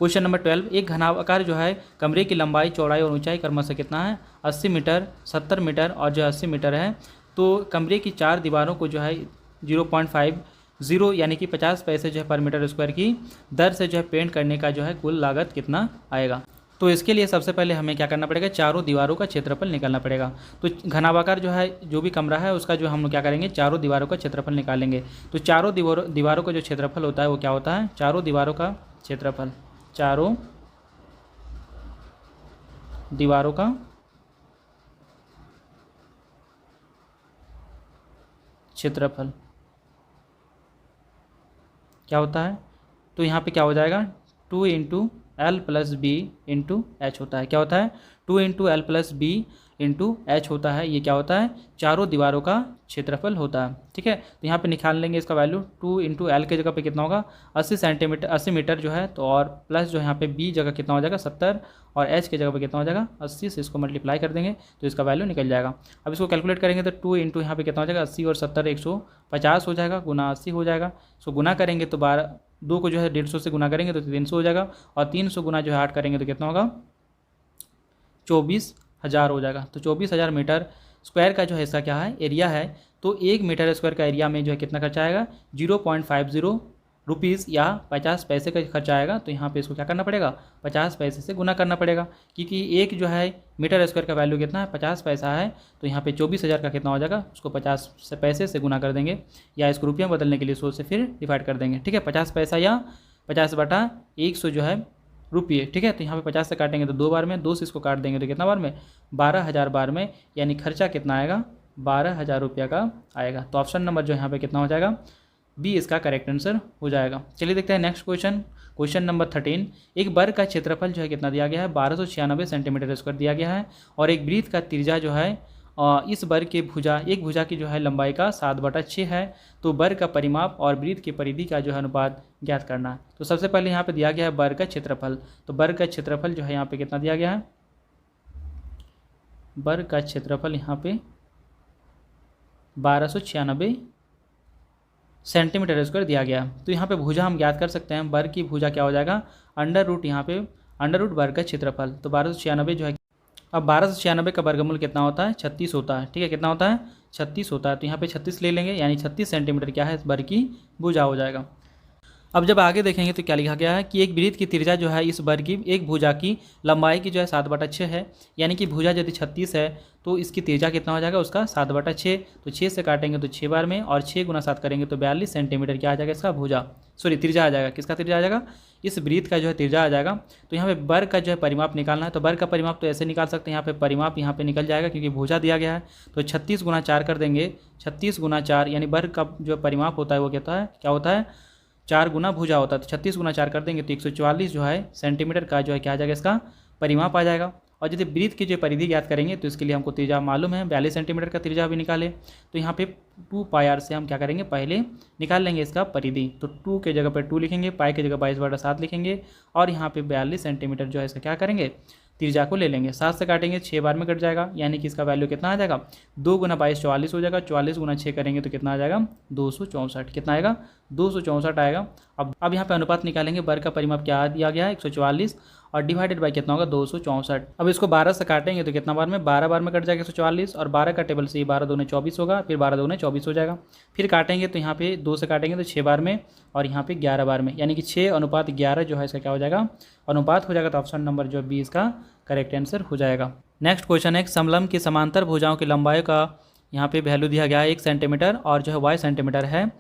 नंबर 12। एक घनाकार जो है कमरे की लंबाई, चौड़ाई और ऊंचाई क्रमशः कितना है, 80 मीटर, 70 मीटर और जो 80 मीटर है। तो कमरे की 4 दीवारों को जो है 0.50 यानी कि 50 पैसे जो है पर मीटर स्क्वायर की दर से जो है पेंट करने का जो है कुल लागत कितना आएगा। तो इसके लिए सबसे पहले हमें क्या करना पड़ेगा, चारों दीवारों का क्षेत्रफल निकालना पड़ेगा। तो घनाभाकार जो है जो भी कमरा है उसका जो हम लोग क्या करेंगे, चारों दीवारों का क्षेत्रफल निकालेंगे। तो चारों दीवारों का जो क्षेत्रफल होता है वो क्या होता है, चारों दीवारों का क्षेत्रफल, चारों दीवारों का क्षेत्रफल क्या होता है। तो यहाँ पे क्या हो जाएगा, 2 into L plus B into H होता है, क्या होता है, 2 into L plus B into H होता है। ये क्या होता है, चारों दीवारों का क्षेत्रफल होता है। ठीक है, तो यहाँ पे निकाल लेंगे इसका वैल्यू, 2 इंटू एल के जगह पे कितना होगा 80 सेंटीमीटर, 80 मीटर जो है, तो और प्लस जो यहाँ पे बी जगह कितना हो जाएगा 70, और एच के जगह पे कितना हो जाएगा 80 से इसको मल्टीप्लाई कर देंगे तो इसका वैल्यू निकल जाएगा। अब इसको कैलकुलेट करेंगे तो 2 इंटू यहाँ पे कितना हो जाएगा 80 और 70 150 हो जाएगा, गुना 80 हो जाएगा। इसको गुना करेंगे तो 2 को जो है 150 से गुना करेंगे तो 300 हो जाएगा, और 300 गुना जो है 8 करेंगे तो कितना होगा 24,000 हो जाएगा। तो 24,000 मीटर स्क्वायर का जो है इसका क्या है, एरिया है। तो 1 मीटर स्क्वायर का एरिया में जो है कितना खर्चा आएगा, 0.50 रुपीज़ या 50 पैसे का खर्चा आएगा। तो यहाँ पे इसको क्या करना पड़ेगा, 50 पैसे से गुना करना पड़ेगा, क्योंकि एक जो है मीटर स्क्वायर का वैल्यू कितना है 50 पैसा है। तो यहाँ पे 24,000 का कितना हो जाएगा, उसको 50 से पैसे से गुना कर देंगे, या इसको रुपये में बदलने के लिए 100 से फिर डिवाइड कर देंगे। ठीक है, 50 पैसा या 50/100 जो है रुपये। ठीक है, तो यहाँ पे 50 से काटेंगे तो 2 बार में, 2 से इसको काट देंगे तो कितना बार में, 12,000 बार में, यानी खर्चा कितना आएगा 12,000 रुपये का आएगा। तो ऑप्शन नंबर जो यहाँ पे कितना हो जाएगा, बी इसका करेक्ट आंसर हो जाएगा। चलिए देखते हैं नेक्स्ट क्वेश्चन नंबर 13। एक वर्ग का क्षेत्रफल जो है कितना दिया गया है, 1296 सेंटीमीटर स्क्वायर दिया गया है, और एक वृत्त का त्रिज्या जो है इस वर्ग के एक भुजा की जो है लंबाई का 7/6 है। तो वर्ग का परिमाप और वृत्त की परिधि का जो है अनुपात ज्ञात करना है। तो सबसे पहले यहाँ पे दिया गया है वर्ग का क्षेत्रफल। तो वर्ग का क्षेत्रफल जो है यहाँ पे कितना दिया गया है, वर्ग का क्षेत्रफल यहाँ पे 1296 सेंटीमीटर स्क्वायर दिया गया। तो यहाँ पे भुजा हम ज्ञात कर सकते हैं, वर्ग की भुजा क्या हो जाएगा, √ यहाँ पे √ वर्ग का क्षेत्रफल। तो 1296 जो है, अब 1296 का वर्गमूल कितना होता है, 36 होता है। ठीक है, कितना होता है 36 होता है। तो यहाँ पे 36 ले लेंगे, यानी 36 सेंटीमीटर क्या है इस वर्ग की भुजा हो जाएगा। अब जब आगे देखेंगे तो क्या लिखा गया है कि एक वृत्त की त्रिज्या जो है इस वर्ग की एक भुजा की लंबाई की जो है 7/6 है, यानी कि भुजा यदि 36 है तो इसकी त्रिज्या कितना हो जाएगा उसका 7/6। तो 6 से काटेंगे तो 6 बार में, और 6 गुना 7 करेंगे तो 42 सेंटीमीटर क्या आ जाएगा इसका त्रिज्या आ जाएगा। किसका त्रिज्या आ जाएगा, इस वृत्त का जो है त्रिज्या आ जाएगा। तो यहाँ पे वर्ग का जो है परिमाप निकालना है। तो वर्ग का परिमाप तो ऐसे निकाल सकते हैं, यहाँ पे परिमाप यहाँ पे निकल जाएगा क्योंकि भुजा दिया गया है। तो 36 गुना 4 कर देंगे, 36 गुना 4 यानी वर्ग का जो परिमाप होता है वो क्या होता है 4 गुना भुजा होता है। तो 36 गुना 4 कर देंगे तो 144 जो है सेंटीमीटर का जो है क्या आ जाएगा इसका परिमाप आ जाएगा। और यदि वृत्त की जो परिधि ज्ञात करेंगे तो इसके लिए हमको त्रिज्या मालूम है, 42 सेंटीमीटर का त्रिज्या भी निकाले। तो यहाँ पे 2πr से हम क्या करेंगे, पहले निकाल लेंगे इसका परिधि। तो 2 के जगह पर 2 लिखेंगे, पाई की जगह 22/7 लिखेंगे, और यहाँ पे 42 सेंटीमीटर जो है इसका क्या करेंगे त्रिज्या को ले लेंगे। 7 से काटेंगे 6 बार में कट जाएगा, यानी कि इसका वैल्यू कितना आ जाएगा 2 गुना 22 44 हो जाएगा। 44 गुना 6 करेंगे तो कितना आ जाएगा 264। कितना आएगा 264 आएगा। अब यहाँ पे अनुपात निकालेंगे। वर्ग का परिमाप क्या दिया गया है 144, और डिवाइडेड बाई कितना होगा 264। अब इसको 12 से काटेंगे तो कितना बार में 12 बार में कट जाएगा 144 और 12 का टेबल से ये 12 दूने 24 होगा, फिर 12 दूने 24 हो जाएगा। फिर काटेंगे तो यहाँ पे 2 से काटेंगे तो 6 बार में और यहाँ पे 11 बार में, यानी कि 6:11 जो है इसका क्या हो जाएगा अनुपात हो जाएगा। तो ऑप्शन नंबर जो बी इसका करेक्ट आंसर हो जाएगा। नेक्स्ट क्वेश्चन है समलंब की समांतर भुजाओं की लंबाई का यहाँ पे वैल्यू दिया गया है 1 सेंटीमीटर और जो है y सेंटीमीटर है,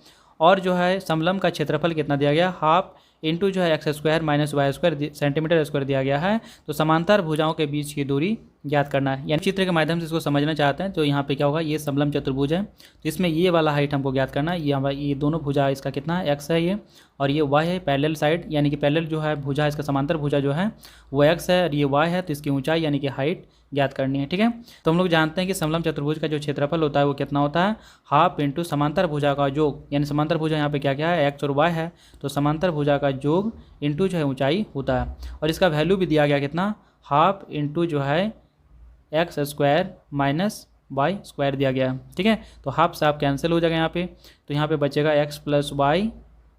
और जो है समलंब का क्षेत्रफल कितना दिया गया हाफ इंटू जो है X square minus Y square centimetre square दिया गया है। तो समांतर भुजाओं के बीच की दूरी ज्ञात करना है, यानी चित्र के माध्यम से इसको समझना चाहते हैं। तो यहाँ पे क्या होगा, ये समलंब चतुर्भुज है तो इसमें ये वाला हाइट हमको ज्ञात करना है। ये दोनों भुजा इसका कितना है एक्स है ये, और ये वाई है पैरेलल साइड, यानी कि पैरेलल जो है भुजा इसका समांतर भुजा जो है वो एक्स है और ये वाई है, तो इसकी ऊंचाई यानी कि हाइट ज्ञात करनी है। ठीक है, तो हम लोग जानते हैं कि समलंब चतुर्भुज का जो क्षेत्रफल होता है वो कितना होता है हाफ इंटू समांतर भुजा का जोग, यानी समांतर भुजा यहाँ पे क्या क्या है एक्स और वाई है, तो समांतर भुजा का जोग इंटू जो है ऊंचाई होता है। और इसका वैल्यू भी दिया गया कितना हाफ इंटू जो है X square minus Y square दिया गया है। ठीक है, तो हाफ से हाफ कैंसिल हो जाएगा यहाँ पे, तो यहाँ पे बचेगा X plus Y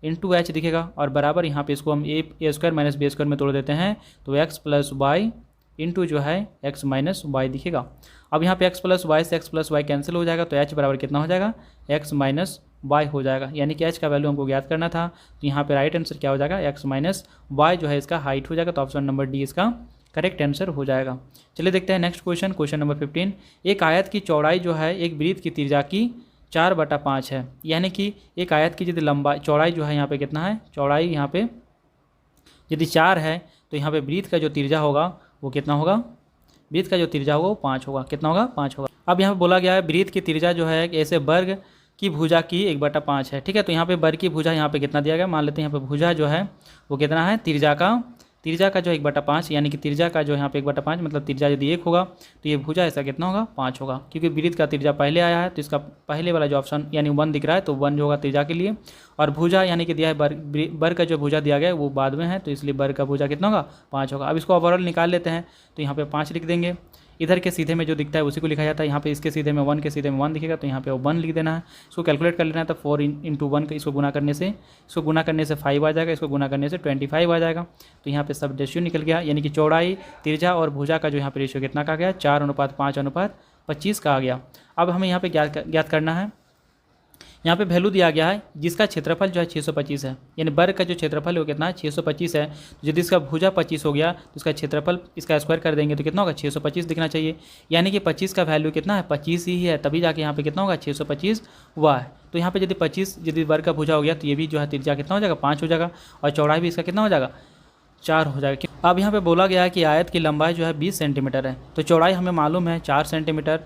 into H दिखेगा, और बराबर यहाँ पे इसको हम A square minus B square में तोड़ देते हैं तो एक्स प्लस वाई इंटू जो है एक्स माइनस वाई दिखेगा। अब यहाँ पे एक्स प्लस वाई से एक्स प्लस वाई कैंसिल हो जाएगा, तो एच बराबर कितना हो जाएगा एक्स माइनस वाई हो जाएगा, यानी कि एच का वैल्यू हमको ज्ञात करना था। तो यहाँ पे राइट आंसर क्या हो जाएगा एक्स माइनस वाई जो है इसका हाइट हो जाएगा, तो ऑप्शन नंबर डी इसका करेक्ट आंसर हो जाएगा। चलिए देखते हैं नेक्स्ट क्वेश्चन, क्वेश्चन नंबर 15। एक आयत की चौड़ाई जो है एक वृत्त की त्रिज्या की 4/5 है, यानी कि एक आयत की यदि लंबाई चौड़ाई जो है यहाँ पे कितना है, चौड़ाई यहाँ पे यदि 4 है तो यहाँ पे वृत्त का जो त्रिज्या होगा वो कितना होगा, वृत्त का जो त्रिज्या होगा वो 5 होगा। कितना होगा 5 होगा। अब यहाँ पे बोला गया है वृत्त की त्रिज्या जो है ऐसे वर्ग की भुजा की 1/5 है। ठीक है, तो यहाँ पे वर्ग की भुजा यहाँ पे कितना दिया गया, मान लेते हैं यहाँ पे भुजा जो है वो कितना है त्रिज्या का जो 1/5, यानी कि त्रिज्या का जो यहाँ पे 1/5 मतलब त्रिज्या यदि 1 होगा तो ये भुजा ऐसा कितना होगा 5 होगा, क्योंकि वृत्त का त्रिज्या पहले आया है तो इसका पहले वाला जो ऑप्शन यानी 1 दिख रहा है तो 1 जो होगा त्रिज्या के लिए, और भुजा यानी कि दिया है वर्ग का जो भुजा दिया गया है वो बाद में है तो इसलिए वर्ग का भुजा कितना होगा 5 होगा। अब इसको ओवरऑल निकाल लेते हैं तो यहाँ पे 5 लिख देंगे, इधर के सीधे में जो दिखता है उसी को लिखा जाता है, यहाँ पे इसके सीधे में 1 के सीधे में 1 दिखेगा तो यहाँ पे 1 लिख देना है। इसको कैलकुलेट कर लेना है तो 4 इंटू 1 इसको गुना करने से 5 आ जाएगा, इसको गुना करने से 25 आ जाएगा। तो यहाँ पे सब रेशियो निकल गया, यानी कि चौड़ाई त्रिज्या और भुजा का जो यहाँ पे रेशियो कितना का गया 4:5:25 का आ गया। अब हमें यहाँ पे ज्ञात करना है, यहाँ पे वैल्यू दिया गया है जिसका क्षेत्रफल जो है 625 है, यानी वर्ग का जो क्षेत्रफल है वो कितना है 625 है। यदि इसका भुजा 25 हो गया तो इसका क्षेत्रफल इसका स्क्वायर कर देंगे तो कितना होगा 625 दिखना चाहिए, यानी कि 25 का वैल्यू कितना है 25 ही है, तभी जाके यहाँ पे कितना होगा 625 हुआ है। तो यहाँ पे यदि 25 यदि वर्ग का भुजा हो गया तो ये भी जो है त्रिज्या कितना हो जाएगा 5 हो जाएगा, और चौड़ाई भी इसका कितना हो जाएगा 4 हो जाएगा। अब यहाँ पे बोला गया है कि आयत की लंबाई जो है 20 सेंटीमीटर है, तो चौड़ाई हमें मालूम है 4 सेंटीमीटर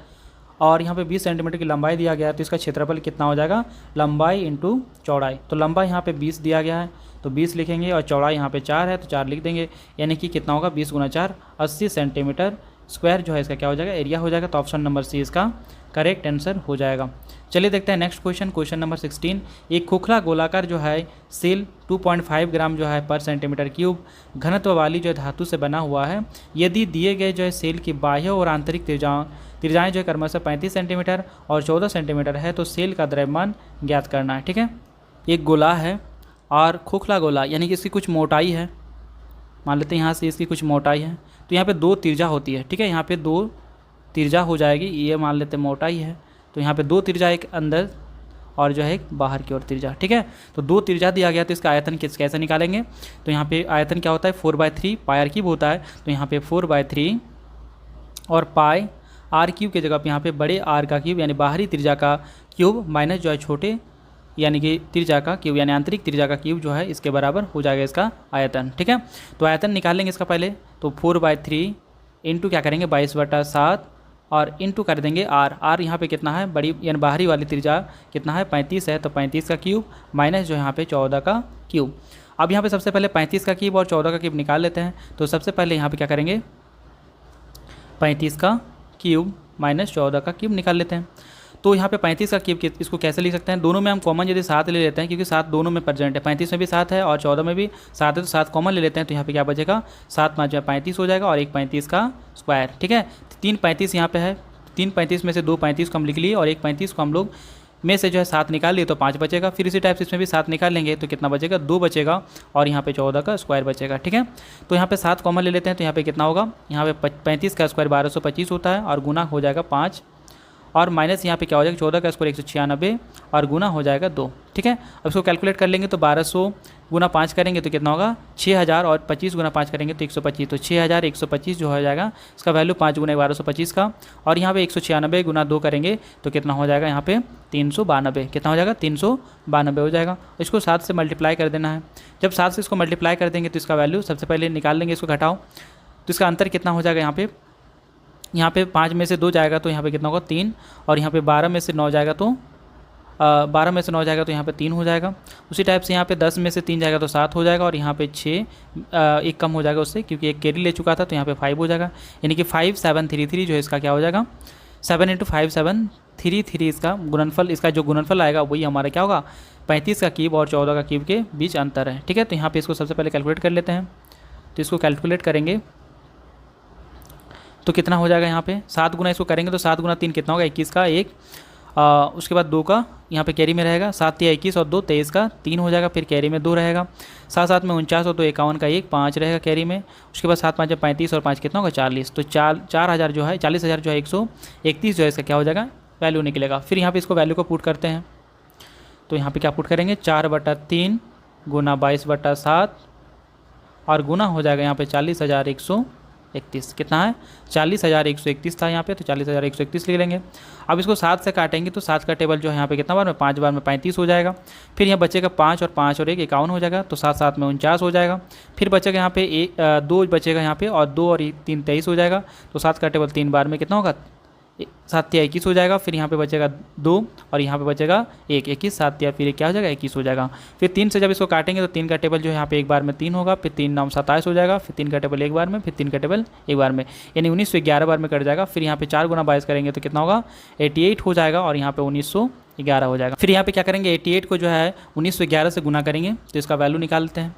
और यहाँ पे 20 सेंटीमीटर की लंबाई दिया गया है, तो इसका क्षेत्रफल कितना हो जाएगा लंबाई इंटू चौड़ाई। तो लंबाई यहाँ पे 20 दिया गया है तो 20 लिखेंगे, और चौड़ाई यहाँ पे 4 है तो 4 लिख देंगे, यानी कि कितना होगा 20 × 4 80 सेंटीमीटर स्क्वायर जो है इसका क्या हो जाएगा एरिया हो जाएगा। तो ऑप्शन नंबर सी इसका करेक्ट आंसर हो जाएगा। चलिए देखते हैं नेक्स्ट क्वेश्चन, क्वेश्चन नंबर 16। एक खोखला गोलाकार जो है सेल 2.5 ग्राम जो है पर सेंटीमीटर क्यूब घनत्व वाली जो धातु से बना हुआ है, यदि दिए गए जो है सेल की बाह्य और आंतरिक त्रिज्याएँ जो है क्रमशः 35 सेंटीमीटर और 14 सेंटीमीटर है, तो सेल का द्रव्यमान ज्ञात करना है। ठीक है, एक गोला है और खोखला गोला यानी कि इसकी कुछ मोटाई है, मान लेते हैं यहाँ से इसकी कुछ मोटाई है, तो यहाँ पे 2 त्रिज्या होती है। ठीक है, यहाँ पे 2 त्रिज्या हो जाएगी, ये मान लेते हैं मोटाई है, तो यहाँ पे 2 त्रिज्या एक अंदर और जो है एक बाहर की ओर त्रिज्या। ठीक है, तो 2 त्रिज्या दिया गया तो इसका आयतन कैसे निकालेंगे, तो यहाँ पे आयतन क्या होता है 4/3 पाई आर क्यूब होता है, तो यहाँ पे 4/3 और पाई आर क्यूब की जगह पे यहाँ पे बड़े आर का क्यूब यानी बाहरी त्रिज्या का क्यूब माइनस जो है छोटे यानी कि त्रिज्या का क्यूब यानी आंतरिक त्रिज्या का क्यूब जो है इसके बराबर हो जाएगा इसका आयतन। ठीक है, तो आयतन निकालेंगे इसका पहले, तो 4/3 इंटू क्या करेंगे 22/7 और इंटू कर देंगे आर यहाँ पे कितना है बड़ी यानी बाहरी वाली त्रिज्या कितना है 35 है, तो 35 का क्यूब माइनस जो यहाँ पे 14 का क्यूब। अब यहाँ पे सबसे पहले 35 का क्यूब और 14 का क्यूब निकाल लेते हैं, तो सबसे पहले यहाँ पे क्या करेंगे 35 का क्यूब माइनस 14 का क्यूब निकाल लेते हैं। तो यहाँ पे 35 का क्यूब इसको कैसे लिख सकते हैं, दोनों में हम कॉमन यदि 7 ले लेते हैं क्योंकि 7 दोनों में प्रेजेंट है, 35 में भी 7 है और 14 में भी 7 है, तो 7 कॉमन ले लेते हैं, तो यहाँ पे क्या बचेगा 7 5 35 हो जाएगा और एक 35 का स्क्वायर। ठीक है, 3 35 यहाँ पे है, 3 35 में से 2 35 को हम लिख लिए और एक 35 को हम लोग में से जो है 7 निकाल लिए तो 5 बचेगा। फिर इसी टाइप से इसमें भी 7 निकाल लेंगे तो कितना बचेगा, 2 बचेगा और यहाँ पे 14 का स्क्वायर बचेगा। ठीक है, तो यहाँ पे 7 कॉमन ले लेते हैं तो यहाँ पे कितना होगा, यहाँ पे 35 का स्क्वायर 1225 होता है और गुना हो जाएगा 5 और माइनस यहाँ पे क्या हो जाएगा, 14 का स्क्वायर 196 और गुना हो जाएगा 2। ठीक है, अब इसको कैलकुलेट कर लेंगे तो 1200 गुना 5 करेंगे तो कितना होगा 6000 और 25 गुना 5 करेंगे तो 125, तो 6125 जो हो जाएगा इसका वैल्यू 5 गुना 1225 का। और यहाँ पे 196 गुना 2 करेंगे तो कितना हो जाएगा, यहाँ पे 392, कितना हो जाएगा 392 हो जाएगा। इसको 7 से मल्टीप्लाई कर देना है। जब 7 से इसको मल्टीप्लाई कर देंगे तो इसका वैल्यू सबसे पहले निकाल लेंगे, इसको घटाओ तो इसका अंतर कितना हो जाएगा, यहाँ पे 5 में से 2 जाएगा तो यहाँ पे कितना होगा 3 और यहाँ पे 12 में से 9 जाएगा तो 12 में से 9 जाएगा तो यहाँ पे 3 हो जाएगा। उसी टाइप से यहाँ पे 10 में से 3 जाएगा तो 7 हो जाएगा और यहाँ पे 6 एक कम हो जाएगा उससे क्योंकि एक कैरी ले चुका था तो यहाँ पे 5 हो जाएगा। यानी कि 5733 जो है इसका क्या हो जाएगा, 7 × 5733 इसका गुणनफल, इसका जो गुणनफल आएगा वही हमारा क्या होगा 35 का क्यूब और 14 का क्यूब के बीच अंतर है। ठीक है, तो यहाँ पे इसको सबसे पहले कैलकुलेट कर लेते हैं। तो इसको कैलकुलेट करेंगे तो कितना हो जाएगा, यहाँ पे 7 गुना इसको करेंगे तो 7 गुना 3 कितना होगा 21 का 1, उसके बाद 2 का यहाँ पे कैरी में रहेगा, 7 या 21 और 2 23 का 3 हो जाएगा, फिर कैरी में 2 रहेगा, 7 में 49 और 2 51 का 1 5 रहेगा कैरी में। उसके बाद 7 5 35 और 5 कितना होगा 40, तो 4000 जो है 40,000 जो है 131 जो है इसका क्या हो जाएगा वैल्यू निकलेगा। फिर यहाँ पे इसको वैल्यू को पुट करते हैं तो यहाँ पे क्या पुट करेंगे 4/3 गुना 22/7 और गुना हो जाएगा यहाँ पे 40,131, कितना है 40,131 था यहाँ पे, तो 40,131 लिख लेंगे। अब इसको 7 से काटेंगे तो 7 का टेबल जो है यहाँ पे कितना बार में 5 बार में 35 हो जाएगा। फिर यहाँ बचेगा 5 और 5 और 1 51 हो जाएगा, तो 7 7 में 49 हो जाएगा। फिर बचेगा यहाँ पे 2 बचेगा यहाँ पे और 2 और 3 23 हो जाएगा, तो 7 का टेबल 3 बार में कितना होगा 7 या 21 हो जाएगा। फिर यहाँ पे बचेगा 2 और यहाँ पे बचेगा 1 21, 7 या फिर क्या हो जाएगा 21 हो जाएगा। फिर 3 से जब इसको काटेंगे तो 3 का टेबल जो है यहाँ पे एक बार में 3 होगा, फिर 3 9 27 हो जाएगा, फिर 3 का टेबल एक बार में, फिर 3 का टेबल एक बार में, यानी 1911 बार में कट जाएगा। फिर यहाँ पे 4 गुना 22 करेंगे तो कितना होगा 88 हो जाएगा और यहाँ पे 1911 हो जाएगा। फिर यहाँ पे क्या करेंगे 88 को जो है 1911 से गुना करेंगे तो इसका वैल्यू निकालते हैं।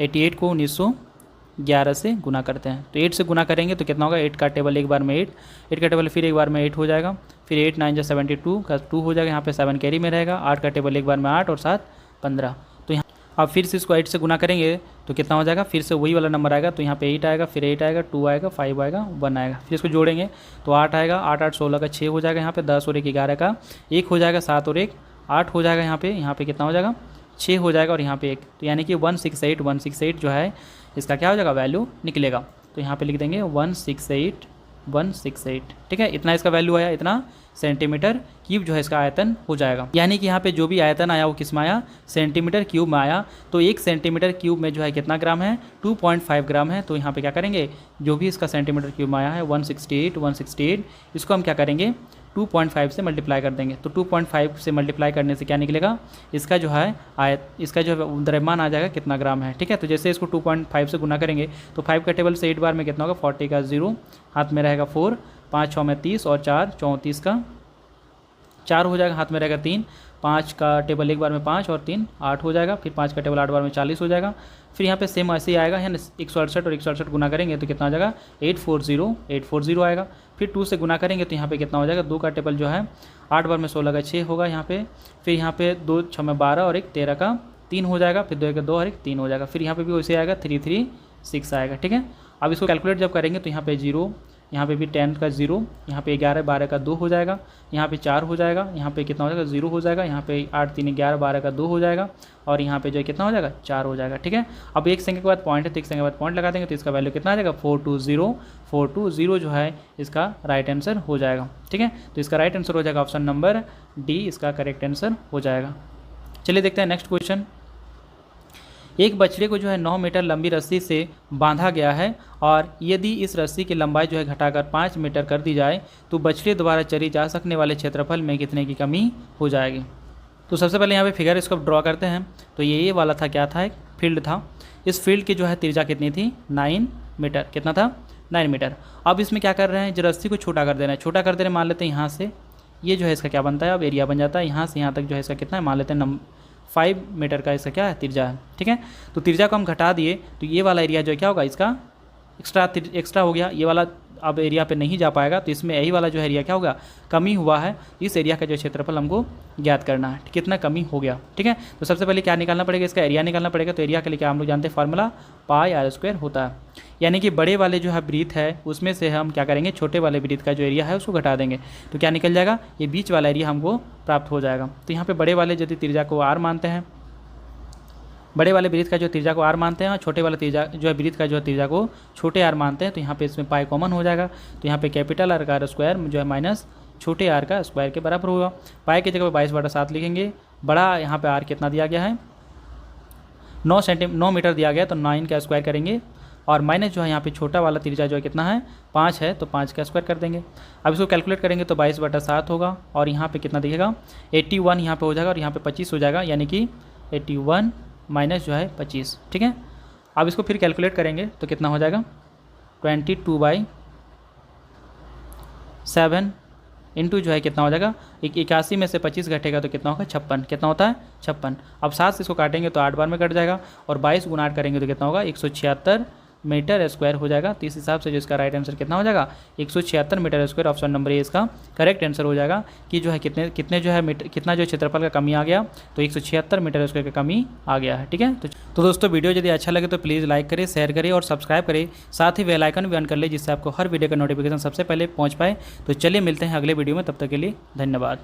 88 को 1911 से गुना करते हैं तो 8 से गुना करेंगे तो कितना होगा 8 का टेबल एक बार में 8 का टेबल फिर एक बार में 8 हो जाएगा, फिर 8 9 जा 72 का 2 हो जाएगा, यहाँ पे 7 कैरी में रहेगा, 8 का टेबल एक बार में 8 और 7 15। तो यहाँ अब फिर से इसको 8 से गुना करेंगे तो कितना हो जाएगा, फिर से वही वाला नंबर आएगा, तो यहाँ पे 8 आएगा, फिर 8 आएगा, 2 आएगा, 5 आएगा, 1 आएगा। फिर इसको जोड़ेंगे तो 8 आएगा, 8 8 16 का 6 हो जाएगा, यहाँ पे 10 और 1 11 का 1 हो जाएगा, 7 और 1 8 हो जाएगा, यहाँ पे कितना हो जाएगा 6 हो जाएगा और यहाँ पे 1, तो यानी कि 168 जो है इसका क्या हो जाएगा वैल्यू निकलेगा। तो यहाँ पे लिख देंगे 168। ठीक है, इतना इसका वैल्यू आया, इतना सेंटीमीटर क्यूब जो है इसका आयतन हो जाएगा। यानी कि यहाँ पे जो भी आयतन आया वो किस में आया, सेंटीमीटर क्यूब में आया। तो 1 सेंटीमीटर क्यूब में जो है कितना ग्राम है 2.5 ग्राम है। तो यहाँ पे क्या करेंगे जो भी इसका सेंटीमीटर क्यूब में आया है 168, इसको हम क्या करेंगे 2.5 से मल्टीप्लाई कर देंगे। तो 2.5 से मल्टीप्लाई करने से क्या निकलेगा, इसका जो है इसका जो द्रव्यमान आ जाएगा कितना ग्राम है। ठीक है, तो जैसे इसको 2.5 से गुना करेंगे तो 5 का टेबल से 8 बार में कितना होगा 40 का 0, हाथ में रहेगा 4, 5 6 में 30 और 4 34 का 4 हो जाएगा, हाथ में रहेगा 3, 5 का टेबल एक बार में 5 और 3 8 हो जाएगा, फिर 5 का टेबल 8 बार में 40 हो जाएगा। फिर यहाँ पे सेम ऐसे ही आएगा, है ना 168 और 168 गुना करेंगे तो कितना हो जाएगा 840 आएगा। फिर 2 से गुना करेंगे तो यहाँ पे कितना हो जाएगा 2 का टेबल जो है 8 बार में 16 का 6 होगा यहाँ पे, फिर यहाँ पे 2 6 में 12 और 1 13 का 3 हो जाएगा, फिर 2 का 2 और 1 3 हो जाएगा। फिर यहाँ पे भी वैसे आएगा 336 आएगा। ठीक है, अब इसको कैलकुलेट जब करेंगे तो यहाँ पे 0, यहाँ पे भी 10 का 0, यहाँ पे 11 12 का 2 हो जाएगा, यहाँ पे 4 हो जाएगा, यहाँ पे कितना हो जाएगा 0 हो जाएगा, यहाँ पे 8 3 11 12 का 2 हो जाएगा और यहाँ पे जो है कितना हो जाएगा 4 हो जाएगा। ठीक है, अब एक संख्या के बाद पॉइंट है तो एक संख्या के बाद पॉइंट लगा देंगे तो इसका वैल्यू कितना आ जाएगा 420 जो है इसका राइट आंसर हो जाएगा। ठीक है, तो इसका राइट आंसर हो जाएगा ऑप्शन नंबर डी, इसका करेक्ट आंसर हो जाएगा। चलिए देखते हैं नेक्स्ट क्वेश्चन। एक बछड़े को जो है 9 मीटर लंबी रस्सी से बांधा गया है और यदि इस रस्सी की लंबाई जो है घटाकर 5 मीटर कर दी जाए तो बछड़े द्वारा चरी जा सकने वाले क्षेत्रफल में कितने की कमी हो जाएगी। तो सबसे पहले यहाँ पे फिगर इसको ड्रॉ करते हैं। तो ये वाला था, क्या था, एक फील्ड था। इस फील्ड की जो है त्रिज्या कितनी थी 9 मीटर, कितना था 9 मीटर। अब इसमें क्या कर रहे हैं, जो रस्सी को छोटा कर दे रहे हैं, छोटा कर दे रहे हैं, मान लेते हैं यहाँ से ये जो है इसका क्या बनता है, अब एरिया बन जाता है, यहाँ से यहाँ तक जो है इसका कितना है मान लेते हैं 5 मीटर का इसका क्या है त्रिज्या है। ठीक है, तो त्रिज्या को हम घटा दिए तो ये वाला एरिया जो है क्या होगा इसका एक्स्ट्रा हो गया, ये वाला अब एरिया पे नहीं जा पाएगा, तो इसमें यही वाला जो एरिया क्या होगा, कमी हुआ है। इस एरिया का जो क्षेत्रफल हमको ज्ञात करना है, कितना कमी हो गया। ठीक है, तो सबसे पहले क्या निकालना पड़ेगा, इसका एरिया निकालना पड़ेगा। तो एरिया के लिए क्या हम लोग जानते हैं, फार्मूला पाई आर स्क्वायर होता है। यानी कि बड़े वाले जो है वृत्त है उसमें से हम क्या करेंगे, छोटे वाले वृत्त का जो एरिया है उसको घटा देंगे, तो क्या निकल जाएगा, ये बीच वाला एरिया हमको प्राप्त हो जाएगा। तो यहाँ पे बड़े वाले यदि त्रिज्या को आर मानते हैं, बड़े वाले वृत्त का जो त्रिज्या को आर मानते हैं और छोटे वाले त्रिज्या जो है वृत्त का जो है त्रिज्या को छोटे आर मानते हैं, तो यहाँ पे इसमें पाई कॉमन हो जाएगा। तो यहाँ पे कैपिटल आर का स्क्वायर जो है माइनस छोटे आर का स्क्वायर के बराबर होगा। पाई की जगह पे 22/7 लिखेंगे। बड़ा यहाँ पे आर कितना दिया गया है, 9 मीटर दिया गया, तो 9 का स्क्वायर करेंगे। और माइनस जो है यहाँ पे छोटा वाला त्रिज्या जो है कितना है, 5 है, तो 5 का स्क्वायर कर देंगे। अब इसको कैलकुलेट करेंगे तो 22/7 होगा। और यहाँ पे कितना दिखेगा, 81 यहाँ पे हो जाएगा और यहाँ पे 25 हो जाएगा, यानी कि 81 माइनस जो है 25। ठीक है, अब इसको फिर कैलकुलेट करेंगे तो कितना हो जाएगा, 22/7 इंटू जो है कितना हो जाएगा, 81 में से 25 घटेगा तो कितना होगा, 56। कितना होता है, 56। अब 7 से इसको काटेंगे तो 8 बार में कट जाएगा, और 22 गुना 8 करेंगे तो कितना होगा, 176 मीटर स्क्वायर हो जाएगा। तो इस हिसाब से जो इसका राइट आंसर कितना हो जाएगा, 176 metre square. Option number A इसका करेक्ट आंसर हो जाएगा कि जो है कितने जो है मीटर, कितना जो क्षेत्रफल का कमी आ गया, तो 176 मीटर स्क्वायर का कमी आ गया है। ठीक है, तो दोस्तों वीडियो यदि अच्छा लगे तो प्लीज़ लाइक करें, शेयर करें और सब्सक्राइब करें, साथ ही बेल आइकन भी ऑन कर ले, जिससे आपको हर वीडियो का नोटिफिकेशन सबसे पहले पहुँच पाए। तो चलिए मिलते हैं अगले वीडियो में, तब तक के लिए धन्यवाद।